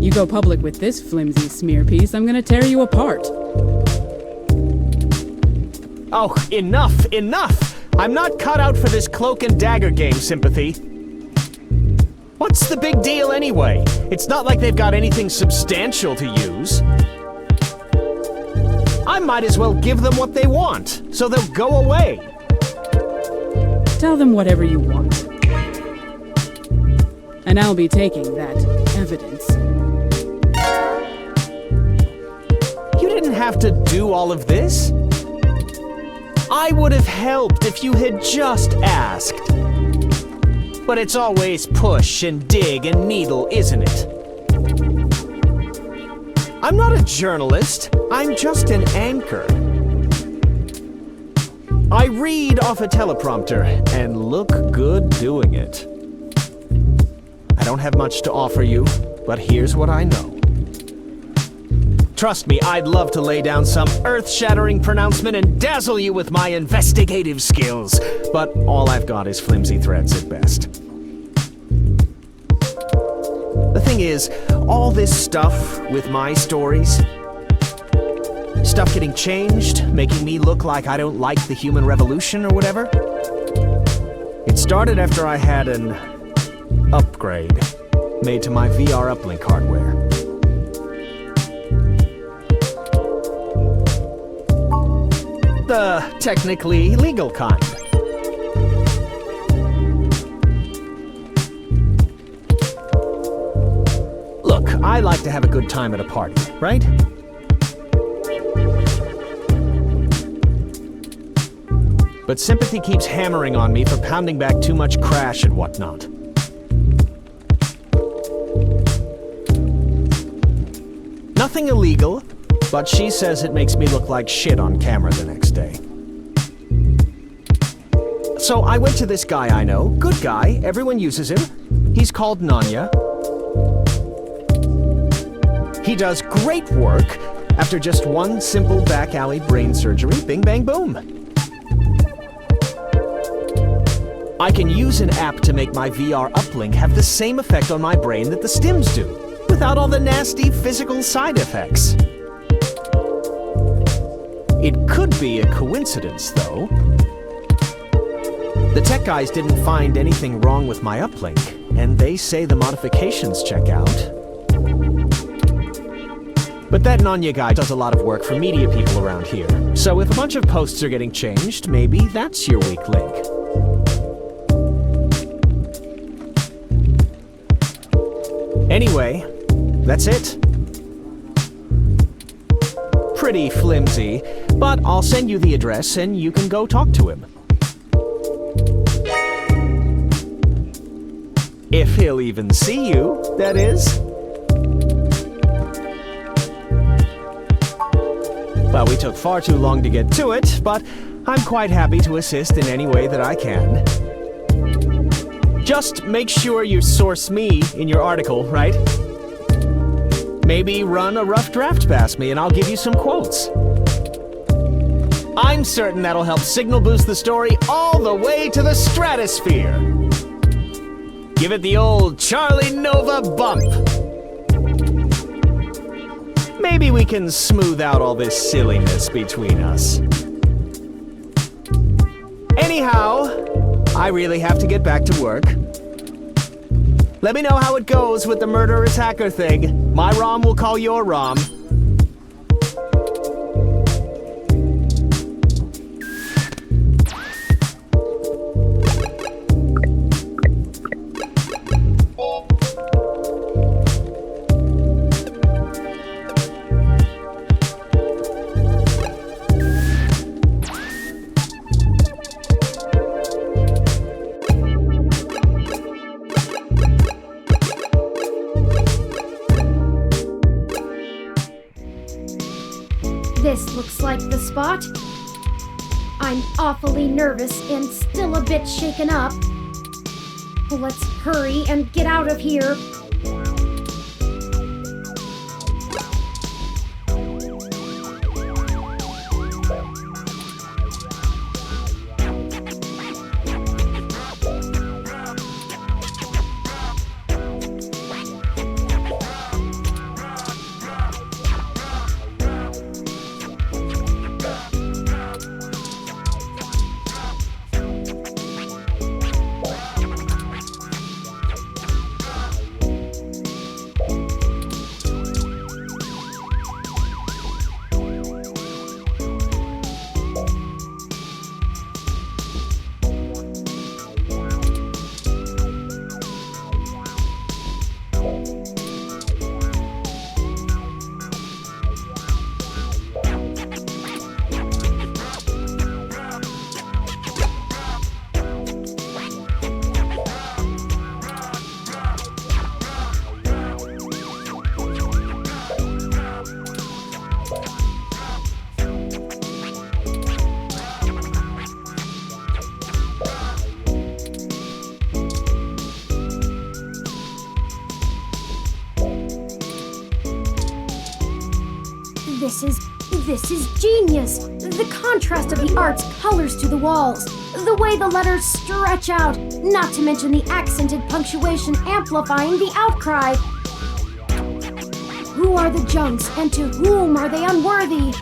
You go public with this flimsy smear piece, I'm gonna tear you apart. Oh, enough, enough! I'm not cut out for this cloak and dagger game, Sympathy. What's the big deal anyway? It's not like they've got anything substantial to use. I might as well give them what they want, so they'll go away. Tell them whatever you want. And I'll be taking that evidence. You didn't have to do all of this. I would have helped if you had just asked. But it's always push and dig and needle, isn't it? I'm not a journalist. I'm just an anchor. I read off a teleprompter and look good doing it. I don't have much to offer you, but here's what I know. Trust me, I'd love to lay down some earth-shattering pronouncement and dazzle you with my investigative skills, but all I've got is flimsy threads at best. The thing is, all this stuff with my stories, stuff getting changed, making me look like I don't like the human revolution or whatever, it started after I had an upgrade made to my VR uplink hardware. The technically legal kind. Look, I like to have a good time at a party, right? But Sympathy keeps hammering on me for pounding back too much crash and whatnot. Nothing illegal, but she says it makes me look like shit on camera the next day. So I went to this guy I know, good guy, everyone uses him. He's called Nanya. He does great work after just one simple back alley brain surgery, bing bang boom. I can use an app to make my VR uplink have the same effect on my brain that the stims do, without all the nasty physical side effects. It could be a coincidence, though. The tech guys didn't find anything wrong with my uplink, and they say the modifications check out. But that Nanya guy does a lot of work for media people around here, so if a bunch of posts are getting changed, maybe that's your weak link. Anyway, that's it. Pretty flimsy, but I'll send you the address and you can go talk to him. If he'll even see you, that is. Well, we took far too long to get to it, but I'm quite happy to assist in any way that I can. Just make sure you source me in your article, right? Maybe run a rough draft past me and I'll give you some quotes. I'm certain that'll help signal boost the story all the way to the stratosphere. Give it the old Charlie Nova bump. Maybe we can smooth out all this silliness between us. Anyhow, I really have to get back to work. Let me know how it goes with the murderous hacker thing. My ROM will call your ROM. This looks like the spot. I'm awfully nervous and still a bit shaken up. Let's hurry and get out of here. This is genius! The contrast of the art's colors to the walls, the way the letters stretch out, not to mention the accented punctuation amplifying the outcry. Who are the junks and to whom are they unworthy?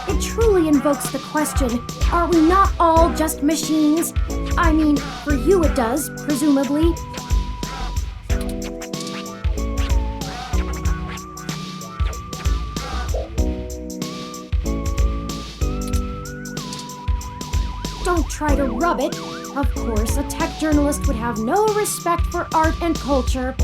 It truly invokes the question, are we not all just machines? I mean, for you it does, presumably. Don't try to rub it. Of course, a tech journalist would have no respect for art and culture.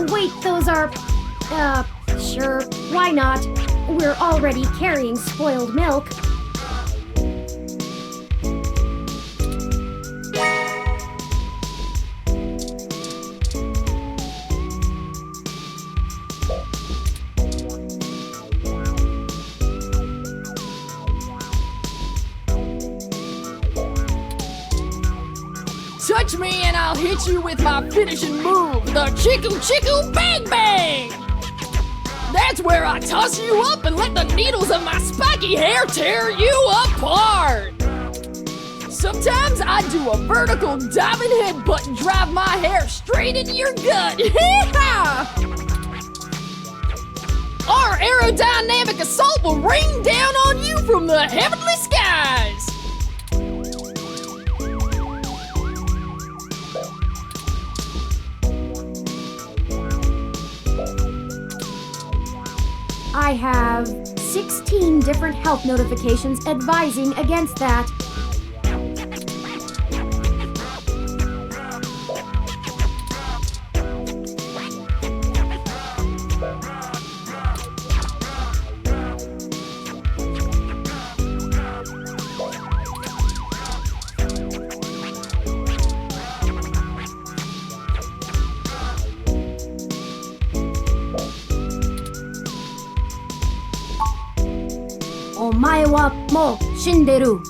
Wait, those are... sure, why not? We're already carrying spoiled milk. Touch me and I'll hit you with my finishing move, the Chiku Chiku Bang Bang! That's where I toss you up and let the needles of my spiky hair tear you apart! Sometimes I do a vertical diving headbutt and drive my hair straight into your gut. Hee-haw! Our aerodynamic assault will rain down on you from the heavenly skies! I have 16 different health notifications advising against that. wa mo shinderu.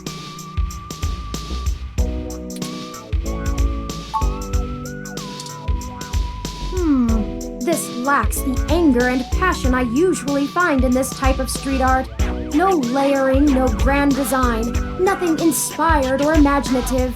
This lacks the anger and passion I usually find in this type of street art. No layering, no grand design, nothing inspired or imaginative.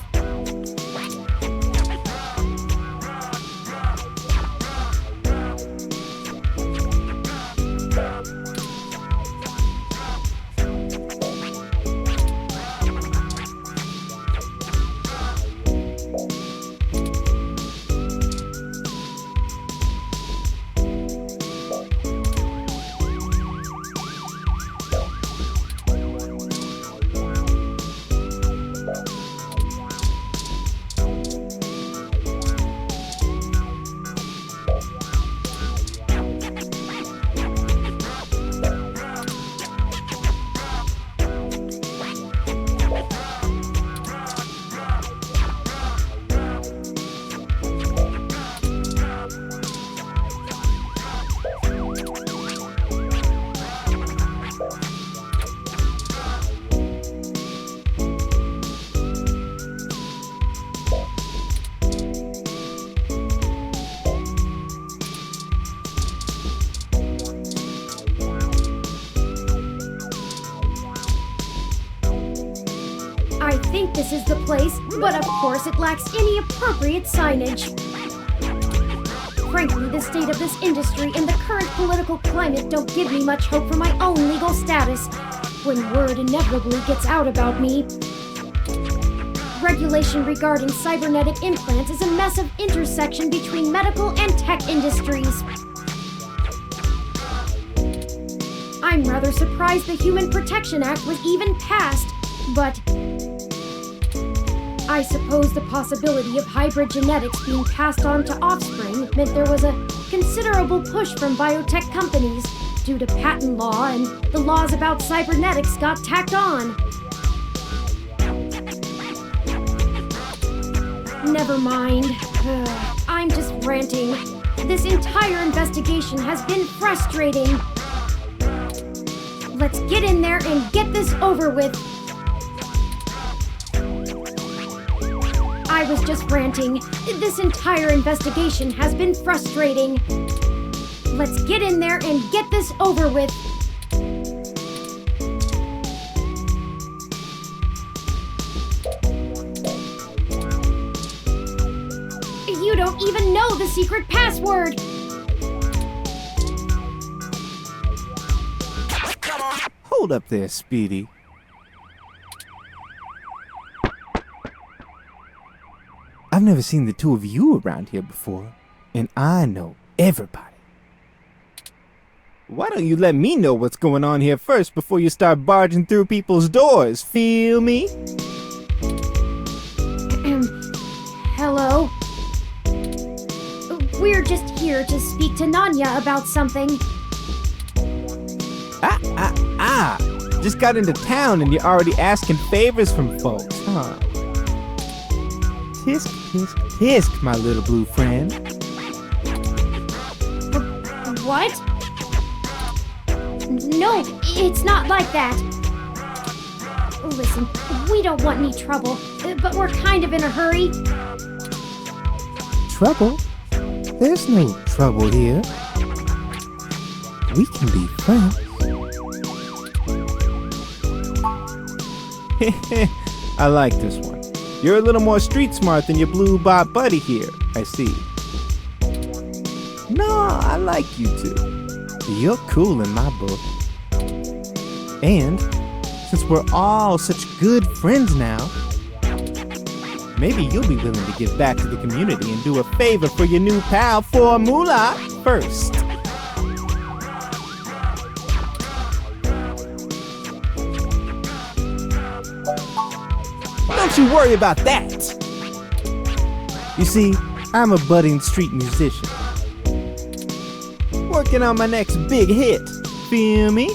I think this is the place, but of course it lacks any appropriate signage. Frankly, the state of this industry and the current political climate don't give me much hope for my own legal status when word inevitably gets out about me. Regulation regarding cybernetic implants is a mess of intersection between medical and tech industries. I'm rather surprised the Human Protection Act was even passed, but I suppose the possibility of hybrid genetics being passed on to offspring meant there was a considerable push from biotech companies due to patent law, and the laws about cybernetics got tacked on. Never mind. I'm just ranting. This entire investigation has been frustrating. Let's get in there and get this over with. I was just ranting. This entire investigation has been frustrating. Let's get in there and get this over with. You don't even know the secret password! Hold up there, Speedy. I've never seen the two of you around here before, and I know everybody. Why don't you let me know what's going on here first before you start barging through people's doors, feel me? Hello? We're just here to speak to Nanya about something. Just got into town and you're already asking favors from folks, huh? Tisk, tisk, tisk, my little blue friend. What? No, it's not like that. Listen, we don't want any trouble, but we're kind of in a hurry. Trouble? There's no trouble here. We can be friends. I like this one. You're a little more street smart than your blue bot buddy here, I see. No, I like you too. You're cool in my book. And since we're all such good friends now, maybe you'll be willing to give back to the community and do a favor for your new pal Formula first. Don't you worry about that. You see, I'm a budding street musician. Working on my next big hit, feel me?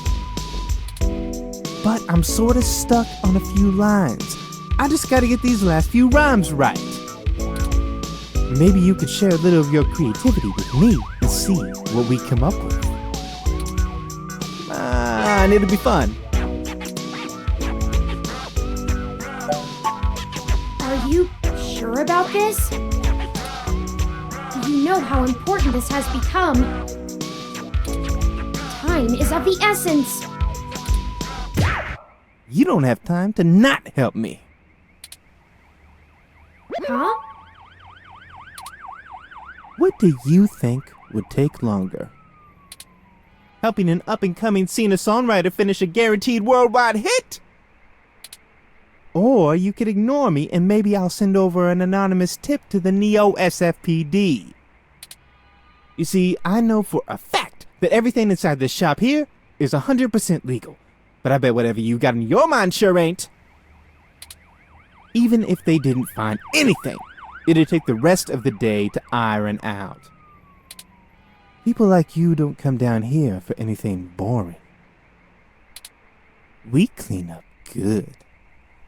But I'm sorta stuck on a few lines. I just gotta get these last few rhymes right. Maybe you could share a little of your creativity with me and see what we come up with. And it'll be fun. Are you sure about this? You know how important this has become. Time is of the essence. You don't have time to not help me. Huh? What do you think would take longer? Helping an up-and-coming singer-songwriter finish a guaranteed worldwide hit? Or you could ignore me and maybe I'll send over an anonymous tip to the Neo SFPD. You see, I know for a fact that everything inside this shop here is 100% legal. But I bet whatever you got in your mind sure ain't. Even if they didn't find anything, it'd take the rest of the day to iron out. People like you don't come down here for anything boring. We clean up good.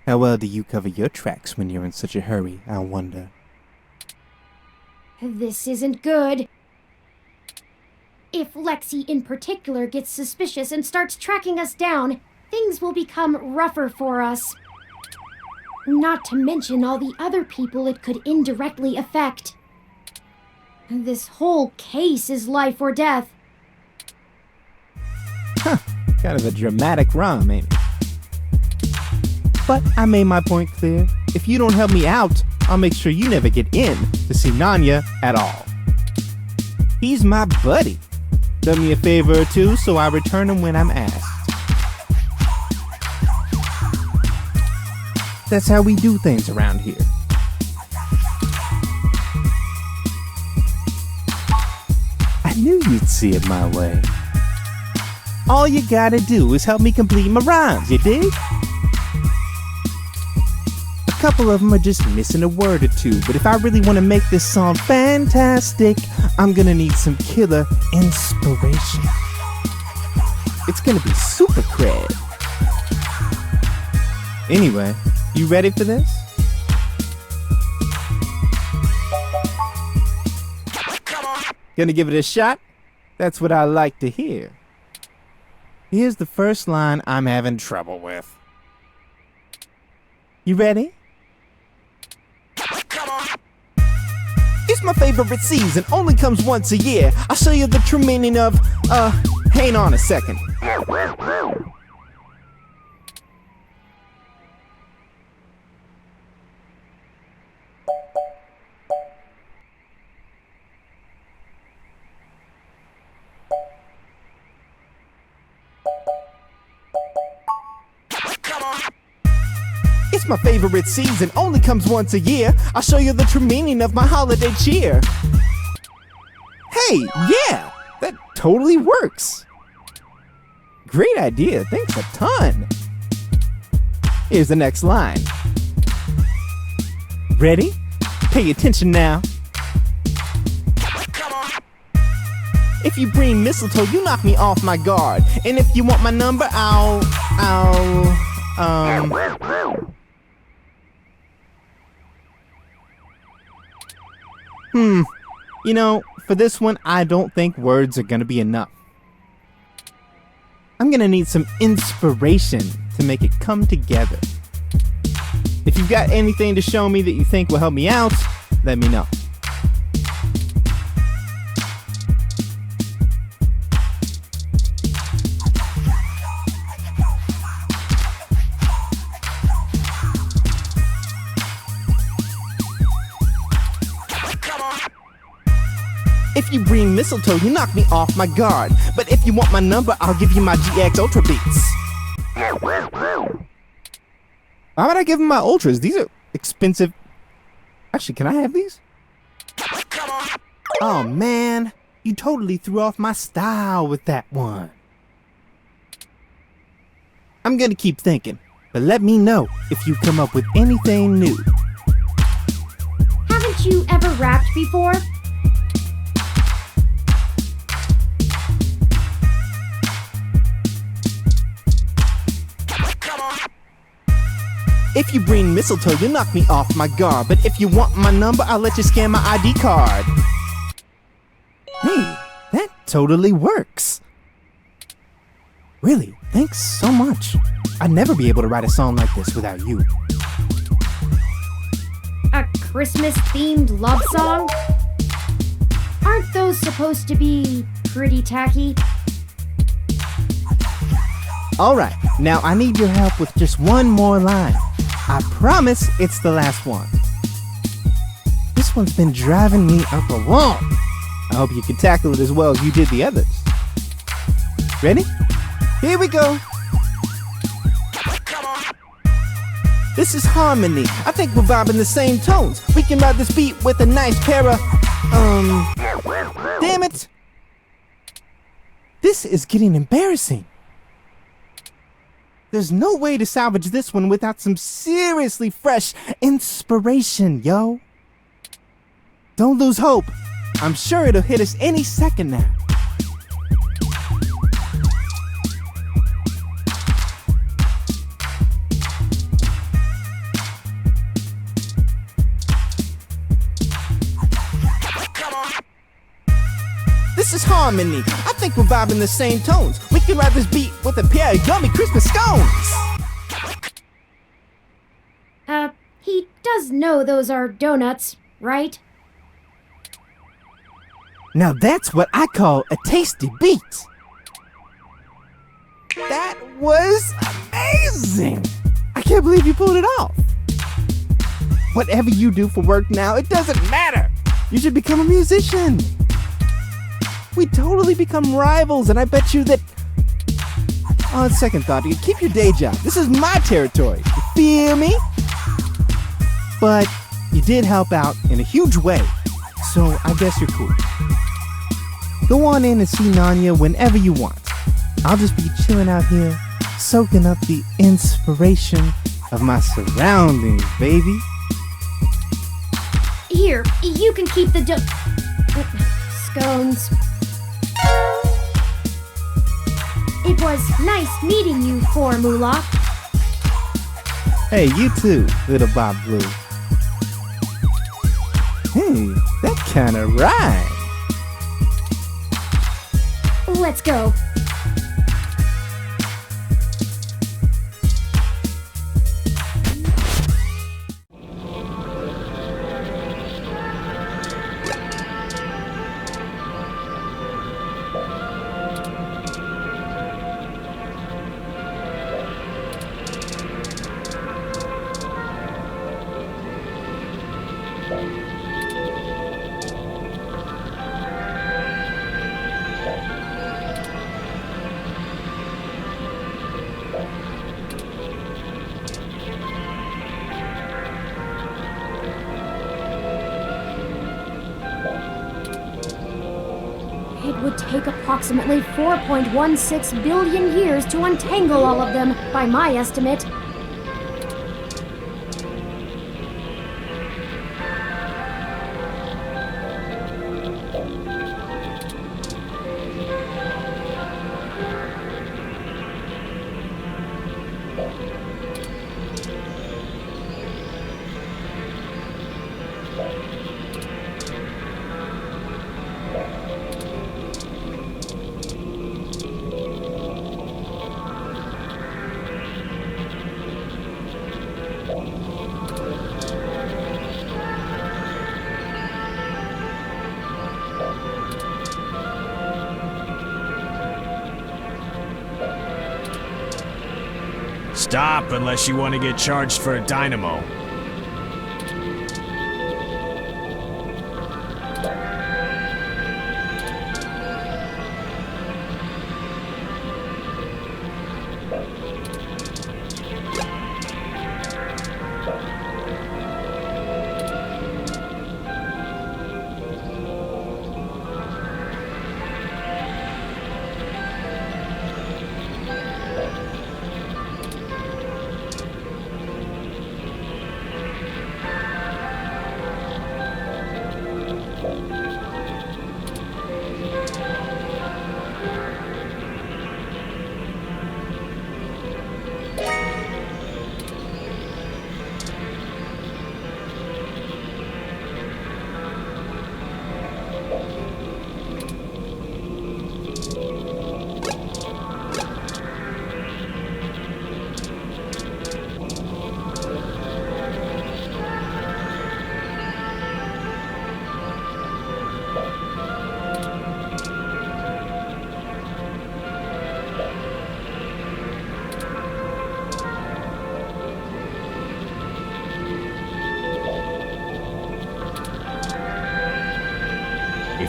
How well do you cover your tracks when you're in such a hurry, I wonder? This isn't good. If Lexi in particular gets suspicious and starts tracking us down, things will become rougher for us. Not to mention all the other people it could indirectly affect. This whole case is life or death. Kind of a dramatic rhyme, ain't it? But I made my point clear. If you don't help me out, I'll make sure you never get in to see Nanya at all. He's my buddy. Done me a favor or two, so I return him when I'm asked. That's how we do things around here. I knew you'd see it my way. All you gotta do is help me complete my rhymes, you dig? A couple of them are just missing a word or two, but if I really want to make this song fantastic, I'm gonna need some killer inspiration. It's gonna be super cred. Anyway, you ready for this? Gonna give it a shot? That's what I like to hear. Here's the first line I'm having trouble with. You ready? It's my favorite season, only comes once a year. I'll show you the true meaning of, hang on a second. It's my favorite season, only comes once a year. I'll show you the true meaning of my holiday cheer. Hey, yeah, that totally works. Great idea, thanks a ton. Here's the next line. Ready? Pay attention now. If you bring mistletoe, you knock me off my guard. And if you want my number, You know, for this one, I don't think words are gonna be enough. I'm gonna need some inspiration to make it come together. If you've got anything to show me that you think will help me out, let me know. If you bring mistletoe, you knock me off my guard. But if you want my number, I'll give you my GX Ultra Beats. Why would I give him my Ultras? These are expensive. Actually, can I have these? Oh man, you totally threw off my style with that one. I'm gonna keep thinking, but let me know if you come up with anything new. Haven't you ever rapped before? If you bring mistletoe, you knock me off my guard. But if you want my number, I'll let you scan my ID card. Hey, that totally works. Really, thanks so much. I'd never be able to write a song like this without you. Christmas-themed love song? Aren't those supposed to be pretty tacky? Alright, now I need your help with just one more line. I promise it's the last one. This one's been driving me up a wall. I hope you can tackle it as well as you did the others. Ready? Here we go. This is harmony. I think we're vibing the same tones. We can ride this beat with a nice pair of, damn it. This is getting embarrassing. There's no way to salvage this one without some seriously fresh inspiration, yo. Don't lose hope. I'm sure it'll hit us any second now. This is harmony. I think we're vibing the same tones. We can ride this beat with a pair of yummy Christmas scones. He does know those are donuts, right? Now that's what I call a tasty beat. That was amazing. I can't believe you pulled it off. Whatever you do for work now, it doesn't matter. You should become a musician. We totally become rivals, and I bet you that... On second thought, you keep your day job. This is my territory. You feel me? But you did help out in a huge way, so I guess you're cool. Go on in and see Nanya whenever you want. I'll just be chilling out here, soaking up the inspiration of my surroundings, baby. Here, you can keep the scones. It was nice meeting you, Formula. Hey, you too, little Bob Blue. Hey, that kinda rhymes. Let's go. It would take approximately 4.16 billion years to untangle all of them, by my estimate. Stop unless you want to get charged for a dynamo.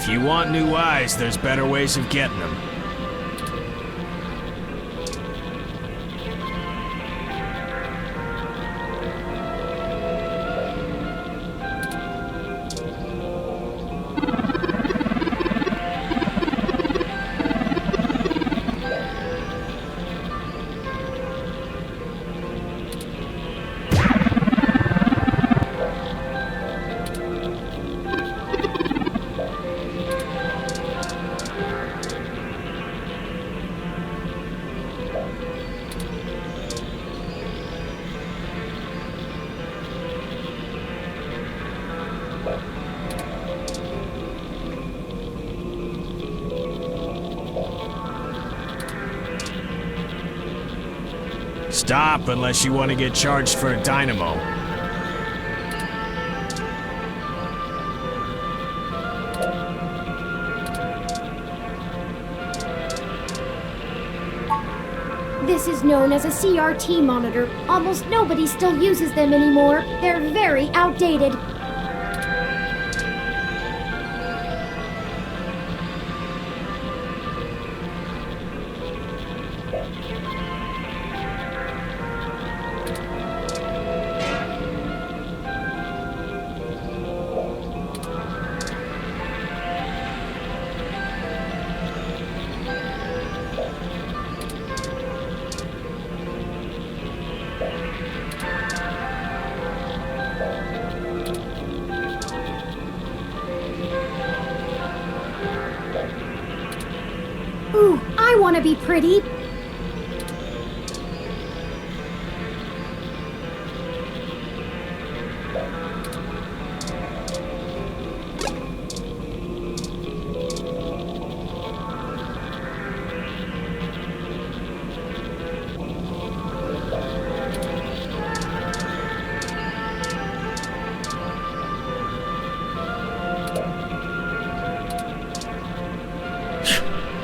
If you want new eyes, there's better ways of getting them. Stop unless you want to get charged for a dynamo. This is known as a CRT monitor. Almost nobody still uses them anymore. They're very outdated. Ooh, I want to be pretty.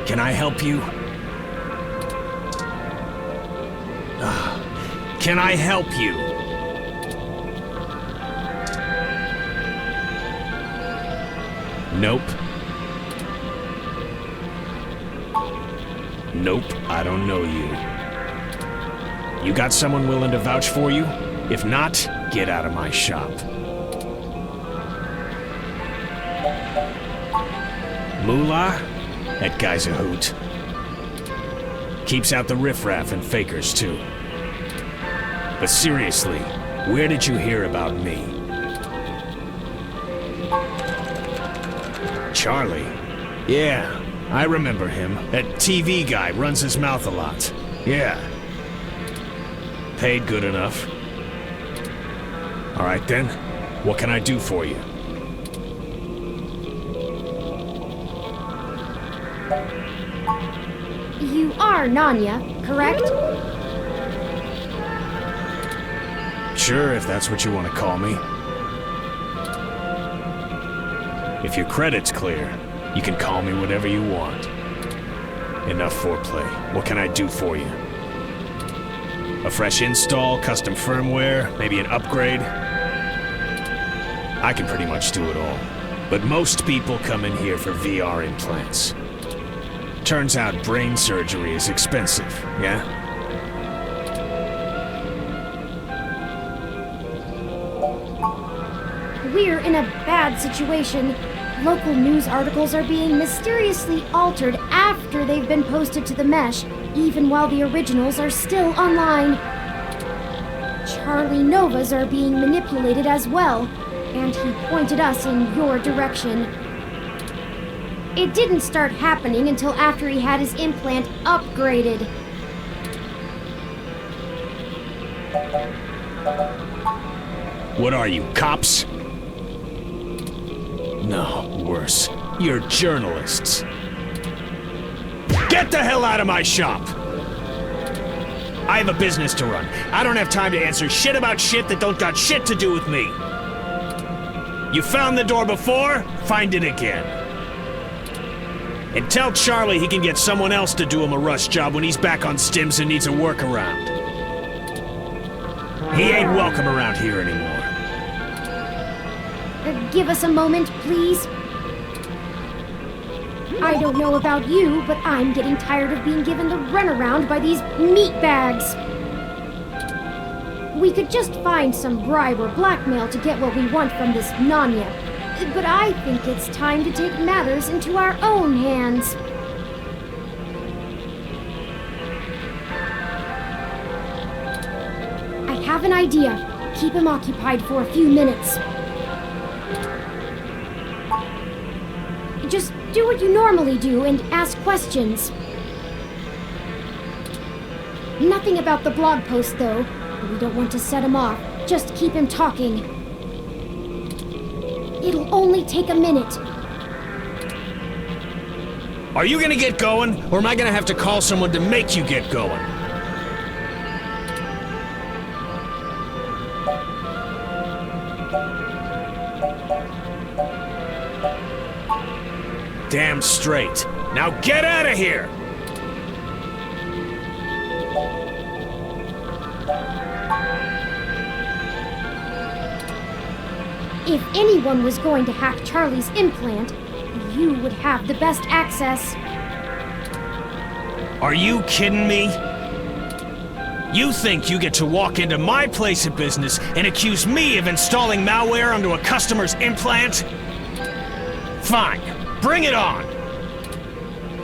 Can I help you? Can I help you? Nope. Nope, I don't know you. You got someone willing to vouch for you? If not, get out of my shop. Moolah? That guy's a hoot. Keeps out the riffraff and fakers, too. But seriously, where did you hear about me? Charlie? Yeah, I remember him. That TV guy runs his mouth a lot. Yeah. Paid good enough. All right then, what can I do for you? You are Nanya, correct? Sure, if that's what you want to call me. If your credit's clear, you can call me whatever you want. Enough foreplay. What can I do for you? A fresh install, custom firmware, maybe an upgrade? I can pretty much do it all. But most people come in here for VR implants. Turns out brain surgery is expensive, yeah? We're in a bad situation. Local news articles are being mysteriously altered after they've been posted to the mesh, even while the originals are still online. Charlie Novas are being manipulated as well, and he pointed us in your direction. It didn't start happening until after he had his implant upgraded. What are you, cops? No, worse. You're journalists. Get the hell out of my shop! I have a business to run. I don't have time to answer shit about shit that don't got shit to do with me. You found the door before? Find it again. And tell Charlie he can get someone else to do him a rush job when he's back on stims and needs a workaround. He ain't welcome around here anymore. Give us a moment, please. I don't know about you, but I'm getting tired of being given the runaround by these meat bags. We could just find some bribe or blackmail to get what we want from this Nanya. But I think it's time to take matters into our own hands. I have an idea. Keep him occupied for a few minutes. Just do what you normally do and ask questions. Nothing about the blog post, though. We don't want to set him off. Just keep him talking. It'll only take a minute. Are you gonna get going, or am I gonna have to call someone to make you get going? Damn straight. Now get out of here! If anyone was going to hack Charlie's implant, you would have the best access. Are you kidding me? You think you get to walk into my place of business and accuse me of installing malware onto a customer's implant? Fine, bring it on!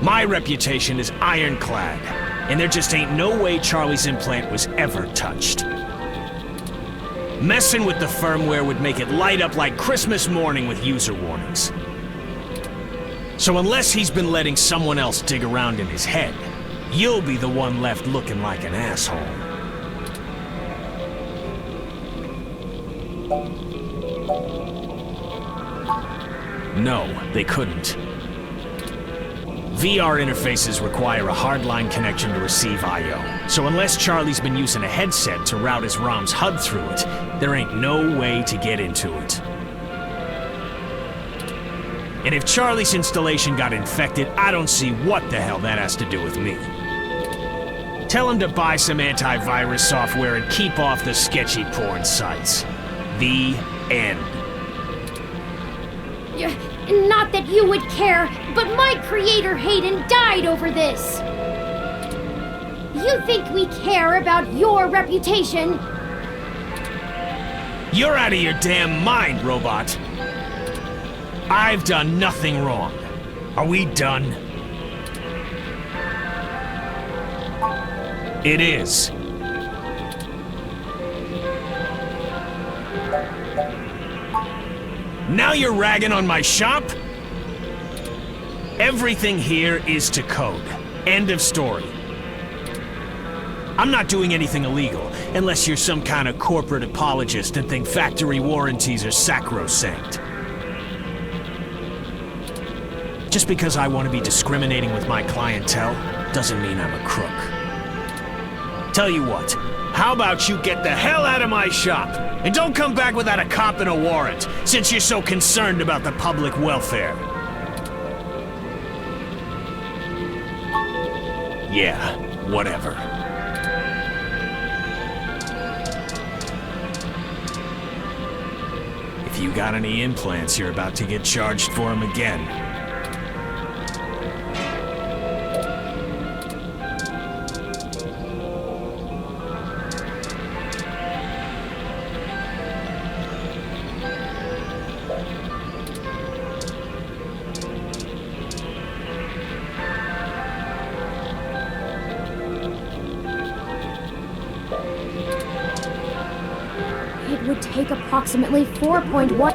My reputation is ironclad, and there just ain't no way Charlie's implant was ever touched. Messing with the firmware would make it light up like Christmas morning with user warnings. So unless he's been letting someone else dig around in his head, you'll be the one left looking like an asshole. No, they couldn't. VR interfaces require a hardline connection to receive I/O. So unless Charlie's been using a headset to route his ROM's HUD through it, there ain't no way to get into it. And if Charlie's installation got infected, I don't see what the hell that has to do with me. Tell him to buy some antivirus software and keep off the sketchy porn sites. The end. Not that you would care, but my creator Hayden died over this. You think we care about your reputation? You're out of your damn mind, robot. I've done nothing wrong. Are we done? It is. Now you're ragging on my shop? Everything here is to code. End of story. I'm not doing anything illegal, unless you're some kind of corporate apologist and think factory warranties are sacrosanct. Just because I want to be discriminating with my clientele, doesn't mean I'm a crook. Tell you what, how about you get the hell out of my shop? And don't come back without a cop and a warrant, since you're so concerned about the public welfare. Yeah, whatever. If you got any implants, you're about to get charged for them again. It would take approximately 4.1...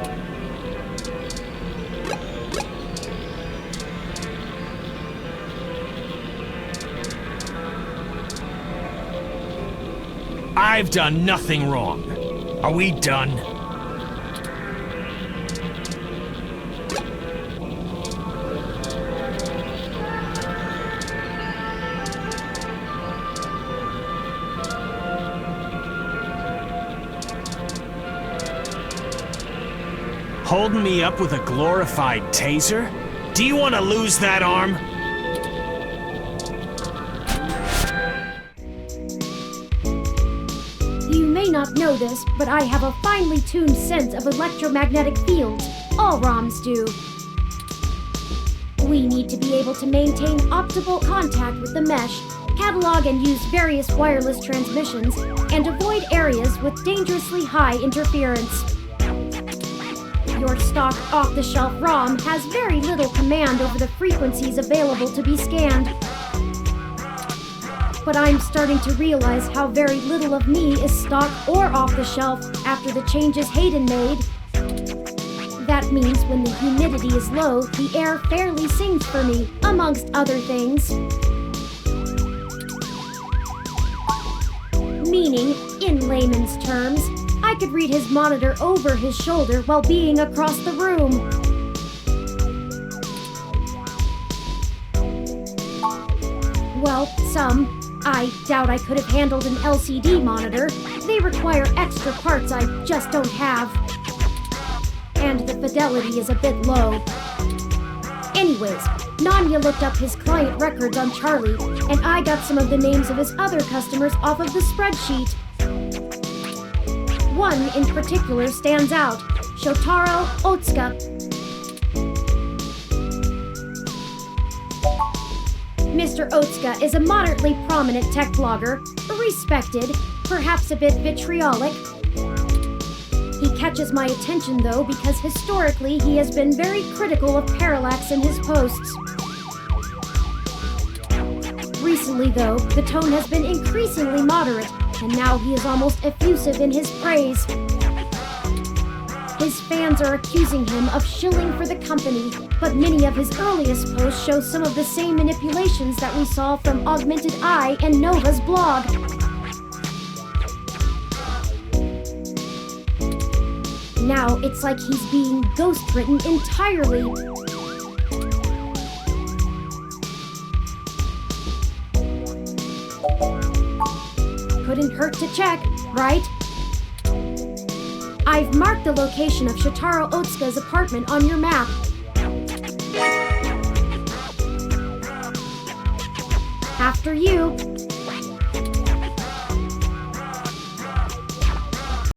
I've done nothing wrong. Are we done? Holding me up with a glorified taser? Do you want to lose that arm? You may not know this, but I have a finely tuned sense of electromagnetic fields. All ROMs do. We need to be able to maintain optimal contact with the mesh, catalog and use various wireless transmissions, and avoid areas with dangerously high interference. Your stock off-the-shelf ROM has very little command over the frequencies available to be scanned. But I'm starting to realize how very little of me is stock or off-the-shelf after the changes Hayden made. That means when the humidity is low, the air fairly sings for me, amongst other things. Meaning, in layman's terms, I could read his monitor over his shoulder while being across the room. Well, I doubt I could have handled an LCD monitor. They require extra parts I just don't have. And the fidelity is a bit low. Anyways, Nanya looked up his client records on Charlie, and I got some of the names of his other customers off of the spreadsheet. One in particular stands out, Shotaro Otsuka. Mr. Otsuka is a moderately prominent tech blogger, respected, perhaps a bit vitriolic. He catches my attention though because historically he has been very critical of parallax in his posts. Recently though, the tone has been increasingly moderate, and now he is almost effusive in his praise. His fans are accusing him of shilling for the company, but many of his earliest posts show some of the same manipulations that we saw from Augmented Eye and Nova's blog. Now it's like he's being ghost-written entirely. Couldn't hurt to check, right? I've marked the location of Shotaro Otsuka's apartment on your map. After you.